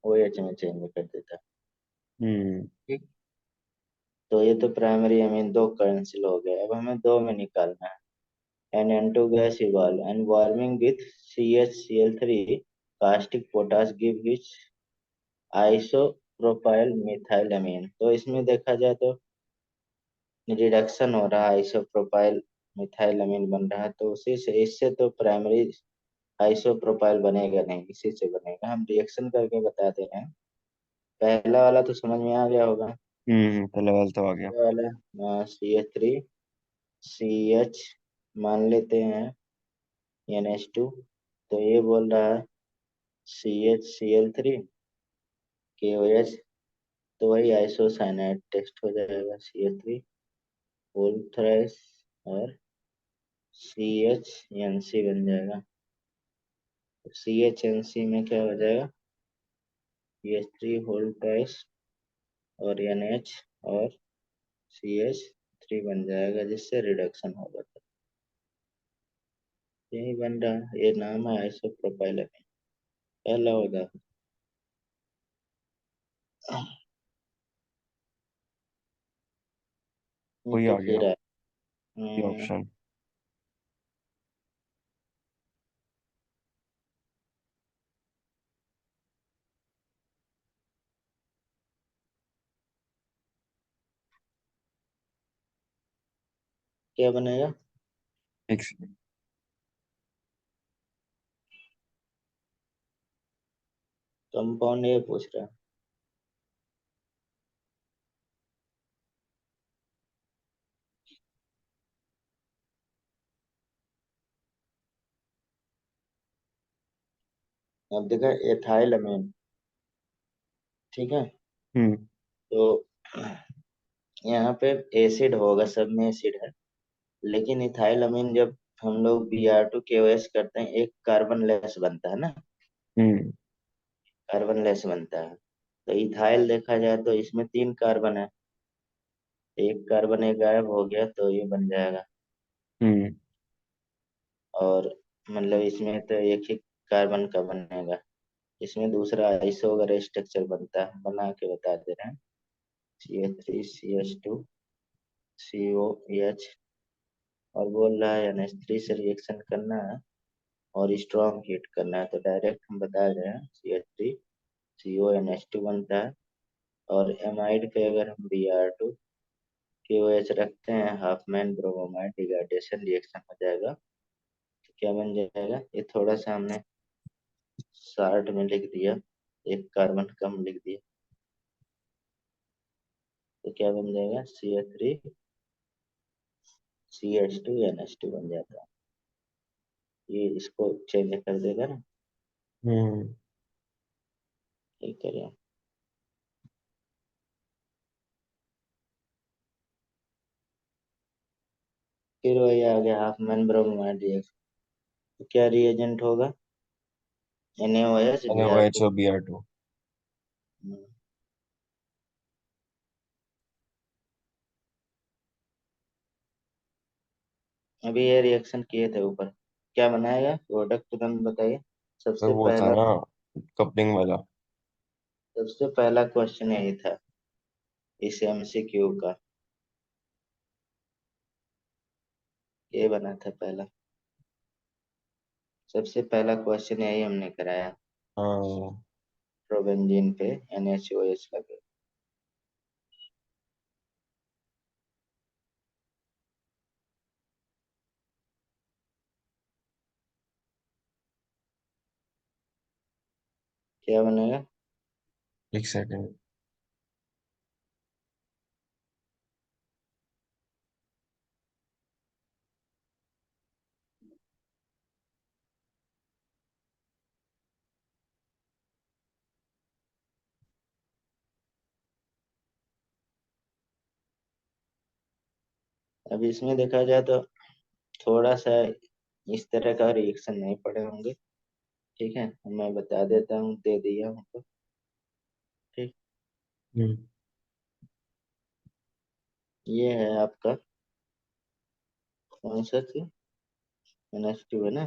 OH में चेंज कर देता है। हम्म। ठीक। तो ये तो प्राइमरी अमीन दो कैंसिल हो गए, अब हमें दो में निकालना है। NN2 gas evolve and warming with CHCl3 caustic potash give which isopropyl methylamine. तो इसमें देखा जाए तो रिडक्शन हो रहा है, आइसोप्रोपाइल मिथाइलमीन बन रहा है, तो उसी से, इससे तो प्राइमरी आइसोप्रोपाइल बनेगा नहीं, इसी से बनेगा। हम रिएक्शन करके बता दे रहे हैं। पहला वाला तो समझ में आ गया होगा। पहले वाला तो आ गया। ये वाला CH3CH मान लेते हैं NH2, तो ये बोल रहा है CHCl3 KOH, तो वही आइसोसाइनाइड टेस्ट हो जाएगा। CH3 होल थ्राइस और CHNC बन जाएगा। CHNC में क्या हो जाएगा, CH3 होल ट्वाइस और NH और CH3 बन जाएगा, जिससे रिडक्शन होगा। यही बन रहा, ये नाम है आइसोप्रोपाइलीन। पहला होगा। कोई तो आ गया फिर ये ऑप्शन। क्या बनेगा? एक सेकंड। कंपाउंड ये पूछ रहा है। अब देखा, एथाइल अमीन, ठीक है। हम्म। तो यहाँ पे एसिड होगा, सब में एसिड है। लेकिन इथाइल अमीन जब हम लोग Br2 KOH करते हैं, एक कार्बन लेस बनता है ना, हम्म। कार्बन लेस बनता है। तो इथाइल देखा जाए तो इसमें 3 कार्बन है, एक कार्बन एक गायब हो गया, तो ये बन जाएगा। हम्म। और मतलब इसमें तो एक ही कार्बन का बनेगा। इसमें दूसरा आइसो वगैरह स्ट्रक्चर बनता है, बना के बता दे रहे हैं। CH3CH2COH, और बोल रहा है NH3 से रिएक्शन करना है और स्ट्रॉन्ग हीट करना है। तो डायरेक्ट हम बता रहे हैं, CH3CONH2 बनता है। और एमाइड पे अगर हम Br2 KOH रखते हैं, half man bromamide degradation reaction हो जाएगा। तो क्या बन जाएगा, ये थोड़ा सा हमने शार्ट में लिख दिया, एक कार्बन कम लिख दिया। तो क्या बन जाएगा, CH3CH2NH2 बन जाता है। ये इसको चेंज कर देगा ना। हम्म। ठीक करिए। फिर वही आ गया, हाफ मैन ब्रोमोमाइड रिएक्शन। तो क्या रिएजेंट होगा, NaOH Br2। NaOH और Br2। अभी ये रिएक्शन किए थे ऊपर, क्या बनाएगा प्रोडक्ट, तुरंत बताइए। तो सबसे वो था पहला ना कपलिंग वाला। सबसे पहला क्वेश्चन यही था इस MCQ का, ये बना था पहला। सबसे पहला क्वेश्चन यही हमने कराया, हाँ। प्रोबेंजीन पे NaOH लगे। क्या बनेगा? एक सेकंड। अब इसमें देखा जाए तो थोड़ा सा इस तरह का रिएक्शन नहीं पड़े होंगे, ठीक है। मैं बता देता हूँ, दे दिया हूँ तो। ठीक, हम्म। ये है आपका कौन सा थी, NH2 है ना।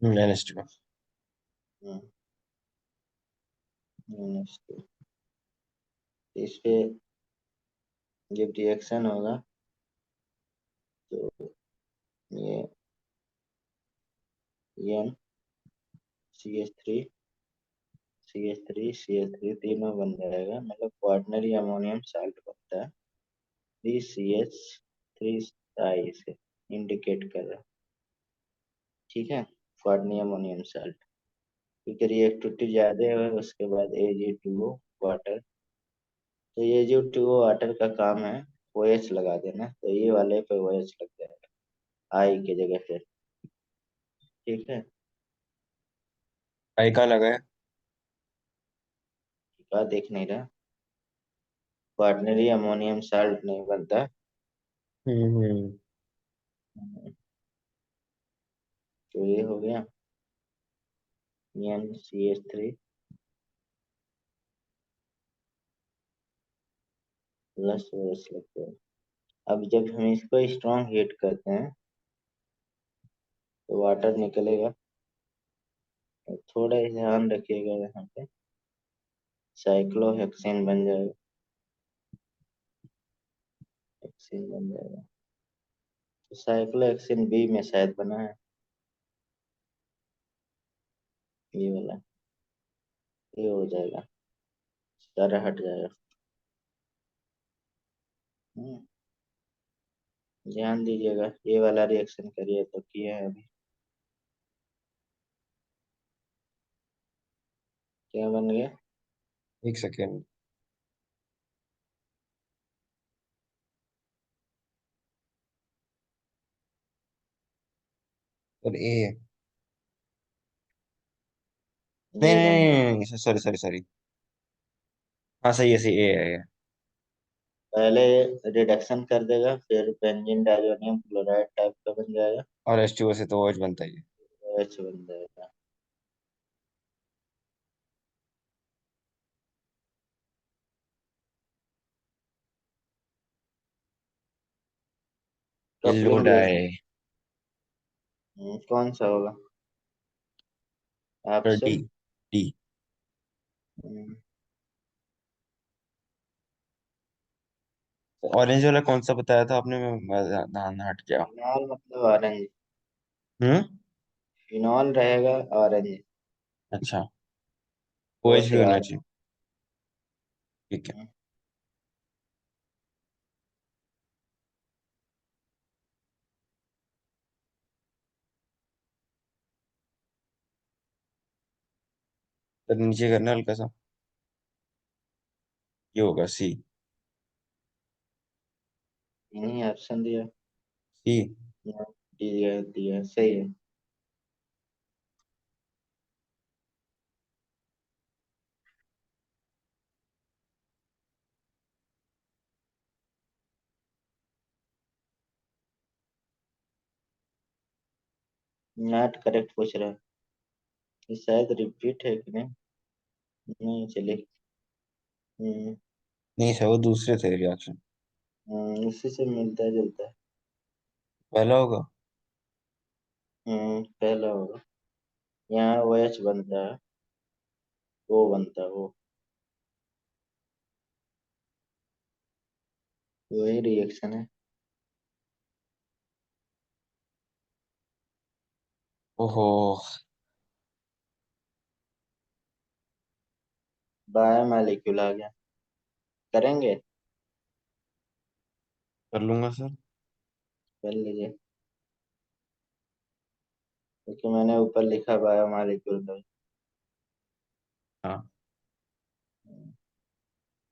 NH2। हम्म, NH2। इस पे जब रिएक्शन होगा तो ये एन CH3 तीनों बन जाएगा, मतलब क्वाटरनरी अमोनियम साल्ट बनता है। 3CH3 से इंडिकेट कर रहा है, ठीक है, क्वाटरनरी अमोनियम साल्ट। क्योंकि रिएक्टिविटी ज्यादा है, उसके बाद Ag2O वाटर। तो Ag2O वाटर का काम है OH लगा देना, तो ये वाले पे OH लग जाएगा आई की जगह पे, ठीक है। आई कहाँ लगा है? क्या देख नहीं रहा? क्वाटरनरी अमोनियम साल्ट नहीं बनता। हम्म। तो ये हो गया NCH3 प्लस OH लगता है। अब जब हम इसको स्ट्रॉन्ग हीट करते हैं तो वाटर निकलेगा। तो थोड़ा ही ध्यान रखिएगा यहाँ पे, साइक्लोहेक्सेन बन जाएगा। हेक्सेन बन जाएगा। तो साइक्लोहेक्सेन बी में शायद बना है, ये वाला। ये हो जाएगा, सारा हट जाएगा। हम्म, ध्यान दीजिएगा, ये वाला रिएक्शन करिए तो किया है अभी। क्या बन गया? एक सेकेंड। और ए। नहीं ये बन गया। नहीं नहीं, सॉरी सॉरी सॉरी। हाँ सही है, सही ए है। पहले रिडक्शन कर देगा, फिर बेंजीन डाइजोनियम क्लोराइड टाइप का बन जाएगा। और H2O से तो OH बनता ही है। OH बन जाएगा। Yellow coupling reaction. डाई। कौन सा होगा डी। ऑप्शन? डी। ऑरेंज वाला कौन सा बताया था आपने? मैं ध्यान हट गया। फिनॉल मतलब ऑरेंज। हम्म। फिनॉल रहेगा ऑरेंज। अच्छा। ओ OH भी से होना ऑरेंज। चाहिए। ठीक है। तो नीचे करना हल्का सा। ये होगा सी। नहीं ऑप्शन दिया। सी। दिया दिया सही है। नॉट करेक्ट पूछ रहा है। ये शायद रिपीट है कि नहीं? नहीं चलिए। हम्म, नहीं सर, वो दूसरे थे रिएक्शन। इसी से मिलता जुलता है। पहला होगा। पहला होगा। यहाँ OH बनता है, वो बनता है वो। वही रिएक्शन है। ओहो। बायोमोलिक्यूल आ गया। करेंगे? कर लूंगा सर। कर लीजिए, क्योंकि मैंने ऊपर लिखा बायोमोलिक्यूल का। हाँ।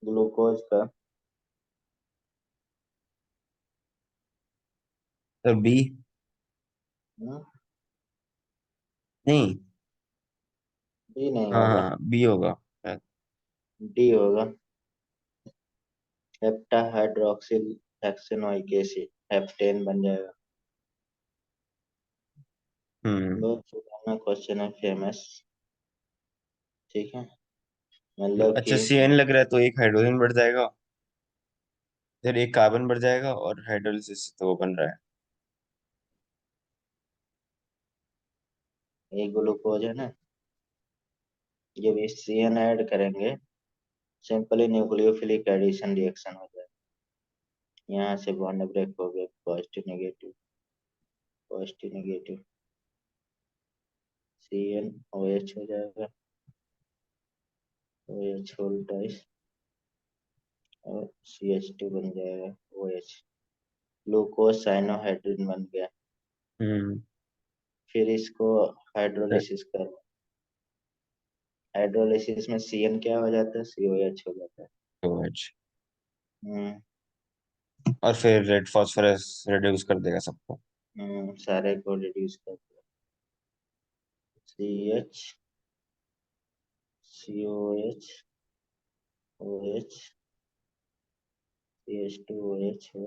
ग्लूकोज का। Sir B. हम्म, नहीं। डी नहीं हाँ होगा। हाँ, बी होगा शायद। डी होगा। हेप्टा हाइड्रोक्सिल हेक्सेनोइक एसिड, हेप्टेन बन जाएगा। हम्म। बहुत पुराना क्वेश्चन है, फेमस। ठीक है, मतलब अच्छा, कि CN लग रहा है तो एक हाइड्रोजन बढ़ जाएगा। फिर एक कार्बन बढ़ जाएगा और हाइड्रोलिसिस से तो वो बन रहा है। ये ग्लूकोज है ना, जब इस CN ऐड करेंगे, सिंपली न्यूक्लियोफिलिक एडिशन रिएक्शन हो जाएगा। यहाँ से बॉन्ड ब्रेक हो गया, positive negative, positive negative, CnOH हो जाएगा। OH होल ट्वाइस, और CH2 बन जाएगा OH। ग्लूकोज साइनोहाइड्रिन बन गया। हम्म। फिर इसको हाइड्रोलिसिस कर, हाइड्रोलिसिस में CN क्या हो जाता है? COH हो जाता है। OH। हम्म और फिर रेड फास्फोरस रिड्यूस कर देगा सबको। सारे को रिड्यूस कर दिया। CH COH OH CH2OH है।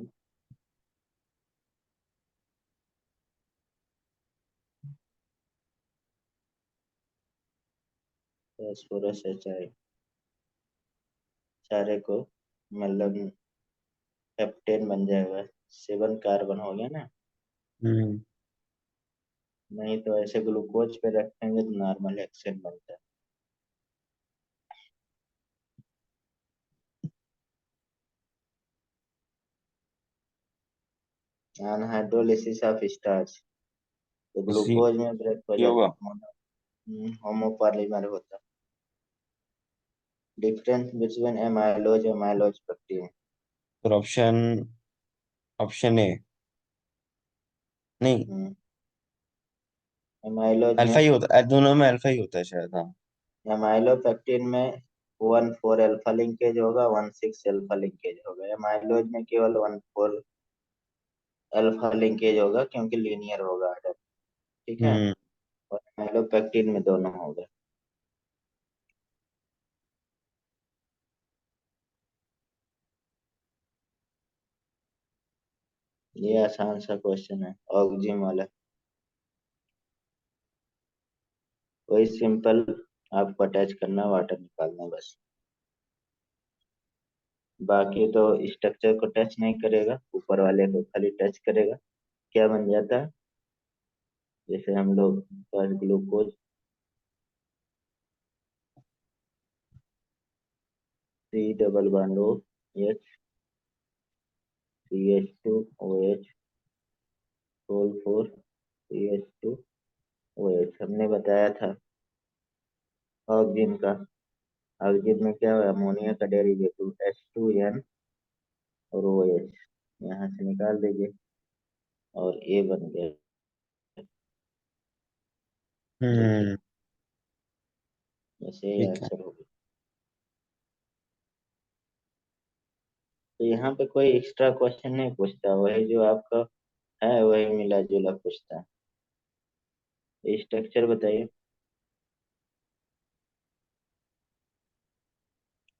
फास्फोरस HI सारे को मतलब हेप्टेन बन जाएगा। 7 कार्बन हो गया ना। हम्म। नहीं तो ऐसे ग्लूकोज पे रखेंगे तो नॉर्मल हेक्सेन बनता है। अनहाइड्रोलिसिस ऑफ स्टार्च तो तो सी ग्लूकोज में ब्रेक हो होगा। जाता है। होमोपॉलीमर होता है। Difference between amylose amylose protein. फिर ऑप्शन ऑप्शन ए, नहीं, एमाइलोज अल्फा में ही होता है, दोनों में अल्फा ही होता है शायद, हाँ। एमाइलोपेक्टिन में 1,4 अल्फा लिंकेज होगा, 1,6 अल्फा लिंकेज होगा। एमाइलोज में केवल 1,4 अल्फा लिंकेज होगा क्योंकि लीनियर होगा आर्डर। ठीक है। हम्म। और एमाइलोपेक्टिन में दोनों होगा। ये आसान सा क्वेश्चन है ऑक्जिन वाला। वही सिंपल आपको अटैच करना, वाटर निकालना बस। बाकी तो स्ट्रक्चर को टच नहीं करेगा, ऊपर वाले को खाली टच करेगा। क्या बन जाता है? जैसे हम लोग पर glucose C double bond O H CH2OH CH2OH हमने बताया था ऑक्सीजन का। ऑक्सीजन में क्या है? अमोनिया का डेरिवेटिव H2N और OH यहाँ से निकाल दीजिए और A बन गया। देखिए हम्म। ऐसे ही ठीक है। आंसर होगा। तो यहाँ पे कोई एक्स्ट्रा क्वेश्चन नहीं पूछता, वही जो आपका है वही मिला जुला पूछता है। स्ट्रक्चर बताइए।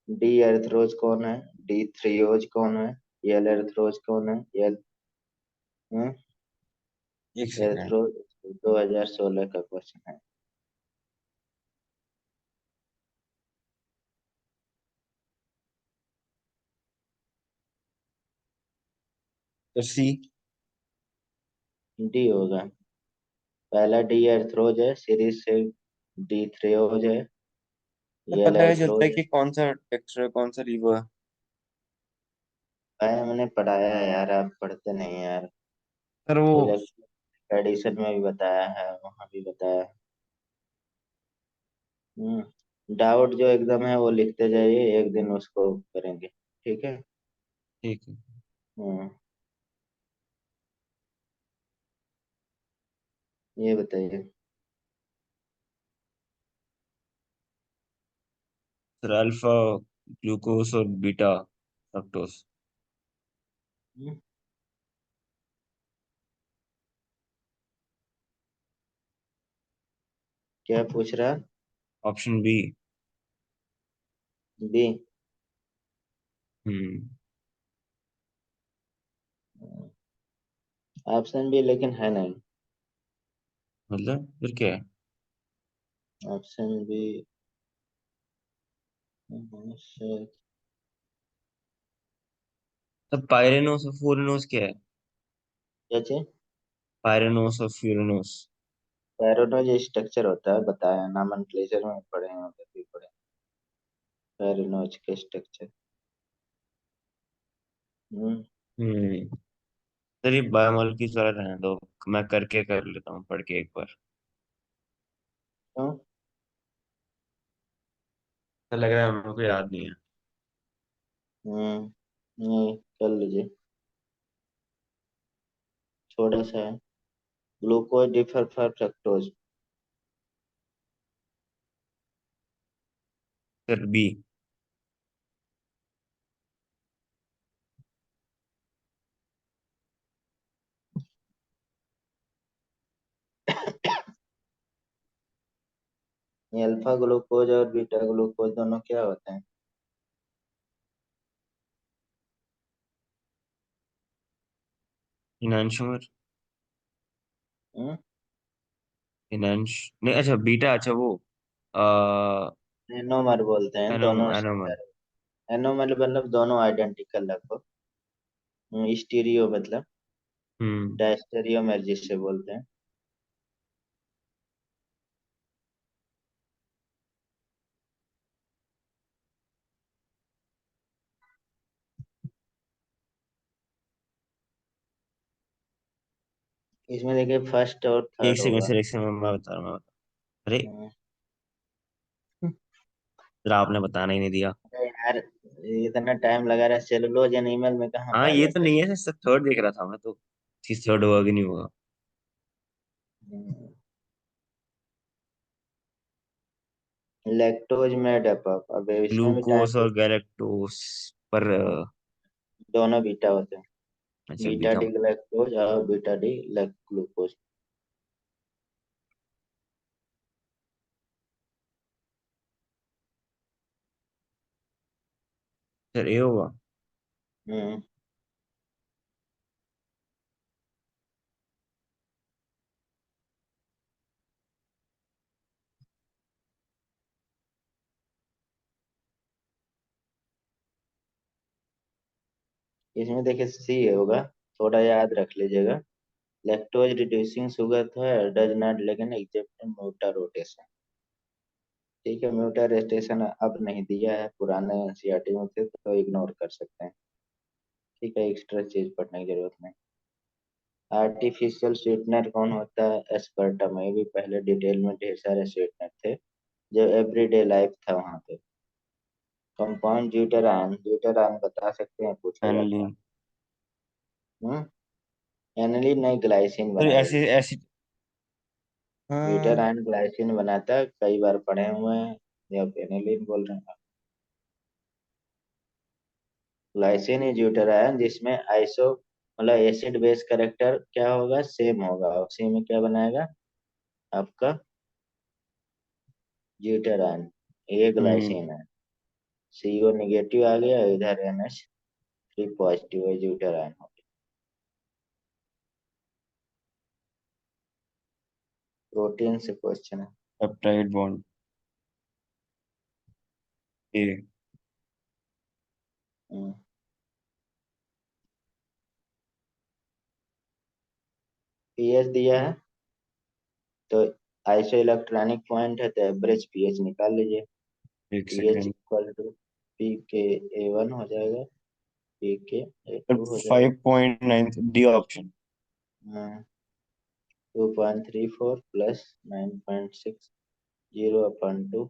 डी एर्थरोज कौन है? D3ओज कौन है? एल एर्थरोज कौन है? एल एक सेकेंड। एर्थरोज 2016 का क्वेश्चन है। तो सी। डी होगा। पहला डी एर्थरोज है, सीरीज से D3ओज है, तो एल पता है चलता है एर्थरोज है। कि कौन सा टेक्सचर है, कौन सा लीवर है। भाई हमने पढ़ाया है यार, आप पढ़ते नहीं यार। सर वो, इलेक्ट्रिक एडिशन में भी बताया है, वहां भी बताया है। डाउट जो एकदम है वो लिखते जाइए, एक दिन उसको करेंगे। ठीक है। ठीक है। हम्म ये बताइए। सर अल्फा ग्लूकोस और बीटा फ्रक्टोस। हम्म, क्या पूछ रहा? Option B. बी। हम्म। ऑप्शन बी लेकिन है नहीं। मतलब फिर क्या है? ऑप्शन बी शायद। तब पायरेनोस और फ्लोरेनोस क्या है? क्या चीज? पायरेनोस और फ्लोरेनोस। पैरोनोज स्ट्रक्चर होता है, बताया नामनक्लेचर में पढ़े हैं, उधर भी पढ़े। पैरोनोज के स्ट्रक्चर। हम्म हम्म। सर ये बायोमोलिक्यूल्स वाला रहने दो, मैं करके कर लेता हूँ पढ़ के एक बार। क्यों? तो लग रहा है मेरे को याद नहीं है। नहीं कर लीजिए। थोड़ा सा है। Glucose differ from fructose. Sir B. ये अल्फा ग्लूकोज और बीटा ग्लूकोज दोनों क्या होते हैं? इनांशुमर। हम्म? इनांश नहीं, अच्छा बीटा, अच्छा वो आ, एनोमर बोलते हैं दोनों एनोमर। सेंटर। एनोमर मतलब दोनों आइडेंटिकल लगभग। स्टीरियो मतलब हम्म। डायस्टेरियोमर जिससे बोलते हैं। इसमें देखिए फर्स्ट और एक थर्ड सेकंड होगा। सिलेक्शन में मैं बता रहा हूँ, मैं बता। अरे, हम्म, जरा आपने बताना ही नहीं दिया। अरे यार इतना टाइम लगा रहा है, सेलुलोज एनिमल में कहाँ हाँ, ये तो पाया नहीं है, सब थर्ड देख रहा था मैं तो। चीज थर्ड होगा कि नहीं होगा। जाता। लैक्टोज में डेपोक, अब इसमें भी टाइम ग्लूकोस और गैलेक्टोस पर दोनों बीटा होते हैं। अच्छा बीटा बीटा। डी लैक्टोज और बीटा डी ग्लूकोज। सर ये होगा। हम्म। इसमें देखिए सी होगा, थोड़ा याद रख लीजिएगा। लैक्टोज रिड्यूसिंग शुगर तो है, डज नॉट लेकिन एग्जेप्ट म्यूटा रोटेशन। ठीक है, म्यूटा रोटेशन अब नहीं दिया है, पुराने एनसीईआरटी में थे तो इग्नोर कर सकते हैं। ठीक है, एक्स्ट्रा चीज पढ़ने की जरूरत नहीं। आर्टिफिशियल स्वीटनर कौन होता है? एस्पर्टम। ये भी पहले डिटेल में ढेर सारे स्वीटनर थे जो एवरीडे लाइफ था वहां पे। कंपाउंड ड्यूटेरान, ड्यूटेरान बता सकते हैं, पूछा जाता है। एनिलीन। हम्म। एनिलीन नहीं, ग्लाइसिन सर बनाएगा। ऐसे ऐसी। हाँ। ड्यूटेरान ग्लाइसिन बनाता है, कई बार पढ़े हुए हैं। या एनिलीन बोल रहे हैं? ग्लाइसिन इज ड्यूटेरान जिसमें आइसो मतलब एसिड बेस करेक्टर क्या होगा, सेम होगा, उसी में क्या बनाएगा आपका ड्यूटेरान। ये हम्म। ग्लाइसिन है। सीओ निगेटिव आ गया, इधर एनएच थ्री पॉजिटिव है, ड्यूटेरान हो गया। प्रोटीन से क्वेश्चन है। Peptide bond. ए। हम्म, पीएच दिया है तो आइसो इलेक्ट्रॉनिक पॉइंट है तो एवरेज पीएच निकाल लीजिए। एक pH second. Equal to P K A one हो जाएगा, P K A sir to हो जाएगा। 5.9 D option. 2.34 plus 9.60 upon two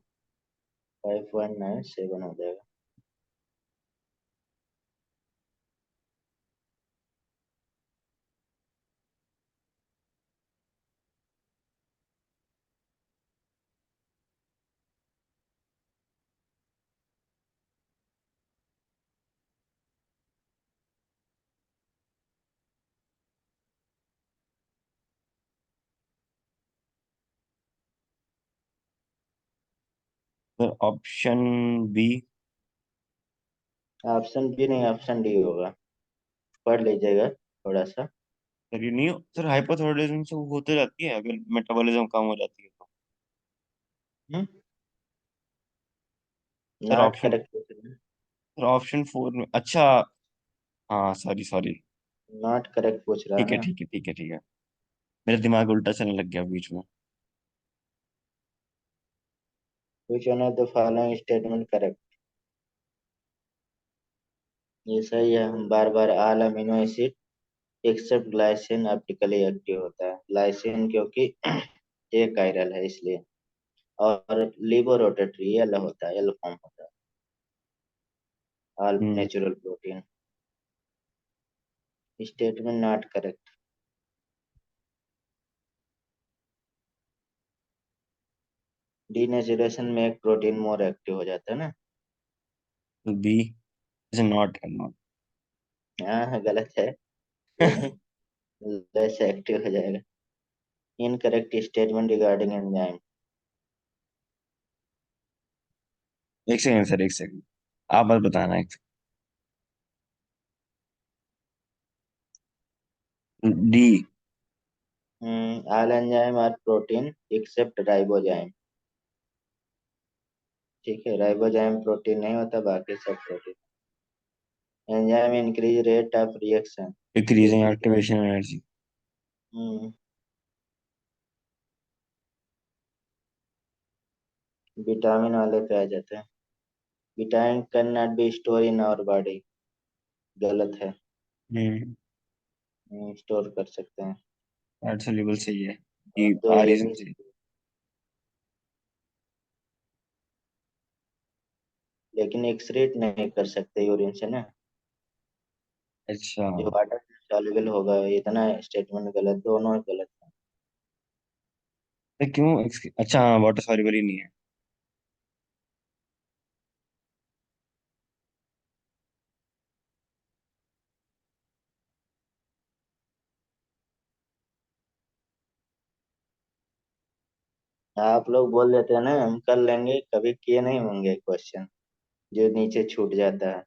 5.97 हो जाएगा। Sir option B. Option B नहीं, ऑप्शन डी होगा। पढ़ लीजिएगा थोड़ा सा। सर ये नहीं सर, हाइपोथायरायडिज्म से वो होते रहती है अगर मेटाबॉलिज्म कम हो जाती है तो। Sir not option correct. Sir option four में, अच्छा। हाँ, सॉरी सॉरी। नॉट करेक्ट पूछ रहा है ठीक है ना। ठीक है ठीक है ठीक है। मेरा दिमाग उल्टा चलने लग गया बीच में। Which one of the following statement correct? ये सही है, बार बार all amino acid except glycine optically active होता है। ग्लाइसिन क्योंकि एक कायरल है इसलिए। और लिबो रोटेटरी एल होता है, एल फॉर्म होता है। ऑल हम्म। Natural protein. Statement not correct. Denaturation में एक प्रोटीन मोर एक्टिव हो जाता है ना। B is not not. हाँ गलत है, ये नहीं, लेस एक्टिव हो जाएगा। Incorrect statement regarding enzyme. एक सेकंड सर, एक सेकंड। आप बस बताना एक। D. All enzyme are protein except ribozyme. ठीक है, राइबोजाइम प्रोटीन नहीं होता, बाकी सब protein. Enzyme increase rate of reaction. Decreasing decrease. Activation energy. Vitamin वाले पे आ जाते हैं। Vitamin can not be store in our body. गलत है। हम्म। स्टोर कर सकते हैं। फैट सोल्यूबल सही है। और डी। तो आ ये रीजन भी सही। लेकिन एक्सरेट नहीं कर सकते यूरिन से ना। अच्छा। जो वाटर सॉल्युबल होगा, इतना स्टेटमेंट गलत, दोनों गलत है। तो क्यों अच्छा, वाटर सॉल्युबल ही नहीं है। आप लोग बोल देते हैं ना हम कर लेंगे, कभी किए नहीं होंगे क्वेश्चन जो नीचे छूट जाता है।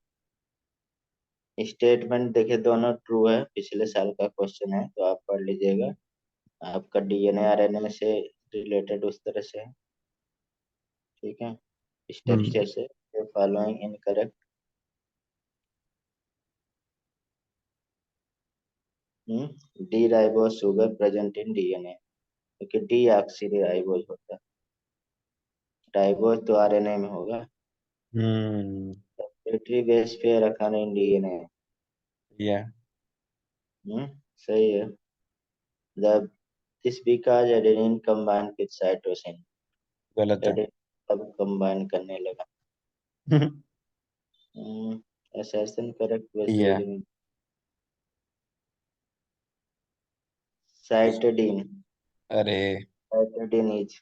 स्टेटमेंट देखिए दोनों ट्रू है, पिछले साल का क्वेश्चन है तो आप पढ़ लीजिएगा। आपका डीएनए आरएनए से रिलेटेड उस तरह से है। ठीक है, हम्म। स्ट्रक्चर से following incorrect. D ribose sugar present in DNA, क्योंकि डी ऑक्सी राइबोज होता है। राइबोज तो आरएनए में होगा। हम्म। बैटरी बेस पे रखा नहीं डीएनए। या। सही है। The this because adenine combined with cytosine। गलत है। एडेनिन अब कंबाइन करने लगा। असर्शन करेक्ट वैसे या। एडेनिन। साइटडीन। अरे। साइटडीन इज।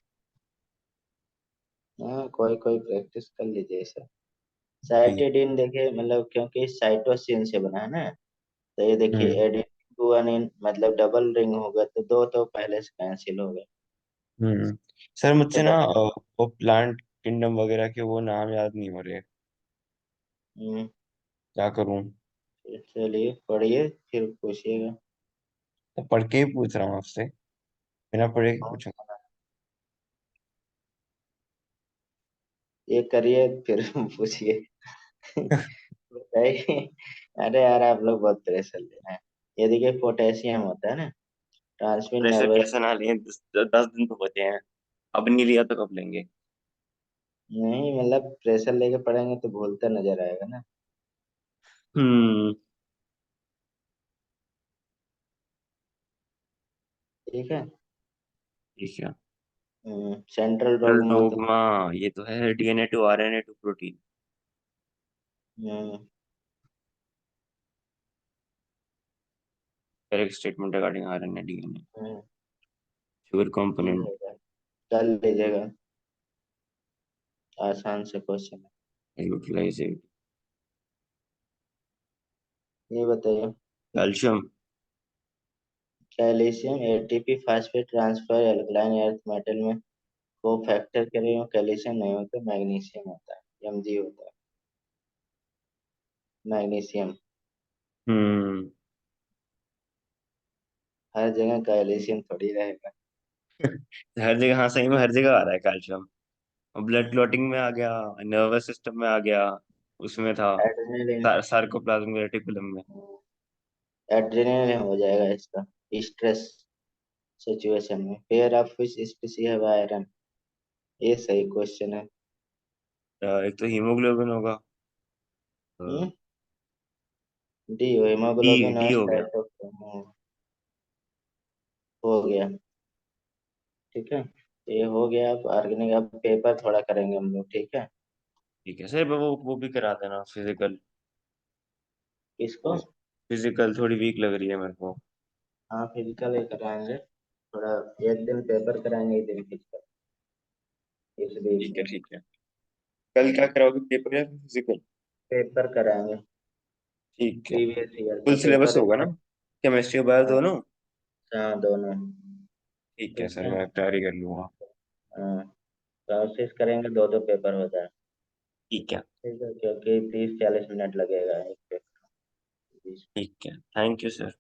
हाँ, कोई कोई प्रैक्टिस कर लीजिए इसे। ठीक। साइटडीन देखिए, मतलब क्योंकि साइटोसिन से बना है ना। तो ये देखिए हम्म। एडेनिन गुआनिन मतलब डबल रिंग होगा, तो दो तो पहले से कैंसिल हो गए। हम्म। सर तो मुझसे ना डबल। वो प्लांट किंगडम वगैरह के वो नाम याद नहीं हो रहे। क्या करूं? चलिए पढ़िए फिर पूछिएगा। तो पढ़ के ही पूछ रहा हूँ आपसे, बिना पढ़े के हाँ, पूछूं? ये करिए फिर पूछिए। बताइए। अरे यार आप लोग बहुत प्रेशर ले रहे हैं। ये देखिए पोटेशियम होता है ना, ट्रांसमिट प्रेशर नर्वस। कैसे ना लें, 10 दिन तो बचे हैं। अब नहीं लिया तो कब लेंगे? नहीं मतलब प्रेशर लेके पढ़ेंगे तो भूलता नजर आएगा ना। हम्म। ठीक है। ठीक है। सेंट्रल सेंट्रल डॉगमा तो। डोगमा। ये तो है DNA to RNA to protein. हम्म, correct statement regarding RNA DNA हम्म, शुगर ठीक कंपोनेंट। है, कर लीजिएगा। आसान से क्वेश्चन है। यूटिलाइजेशन। ये बताइए। Calcium. Calcium ATP phosphate transfer alkaline earth metal में को फैक्टर के लिए कैल्शियम नहीं होता, मैग्नीशियम होता है, एमजी होता है। मैग्नीशियम। हम्म। हर जगह कैल्शियम थोड़ी रहेगा। हर जगह, हाँ सही में हर जगह आ रहा है कैल्शियम। ब्लड क्लॉटिंग में आ गया, नर्वस सिस्टम में आ गया, उसमें था एड्रेनलिन। सार्कोप्लाज्मिक रेटिकुलम में। एड्रेनलिन हो जाएगा इसका। स्ट्रेस सिचुएशन में पेयर ऑफ फिश स्पीसी है आयरन। ये सही क्वेश्चन है। एक तो हीमोग्लोबिन होगा। हम्म। D D. हेमोग्लोबिन डी और हो गया। साइटोक्रोम। हो गया। ठीक है, ये हो गया। अब ऑर्गेनिक अब पेपर थोड़ा करेंगे हम लोग, ठीक है। ठीक है सर, वो भी करा देना फिजिकल। इसको। फिजिकल थोड़ी वीक लग रही है मेरे को। हाँ फिजिकल ही कराएंगे थोड़ा। एक दिन पेपर कराएंगे, एक दिन फिजिकल, इस बीच ठीक है में। ठीक है। कल क्या कराओगे, पेपर या फिजिकल? पेपर कराएंगे। ठीक है। प्रीवियस ईयर का फुल सिलेबस पेपर होगा ना? है। केमिस्ट्री और बायो हाँ, दोनों? हाँ, दोनों। ठीक है ठीक सर, है। मैं तैयारी कर लूंगा। हाँ, कोशिश करेंगे दो दो पेपर हो जाए। ठीक है। ठीक है, क्योंकि 30-40 मिनट लगेगा एक पे। ठीक है, थैंक यू सर।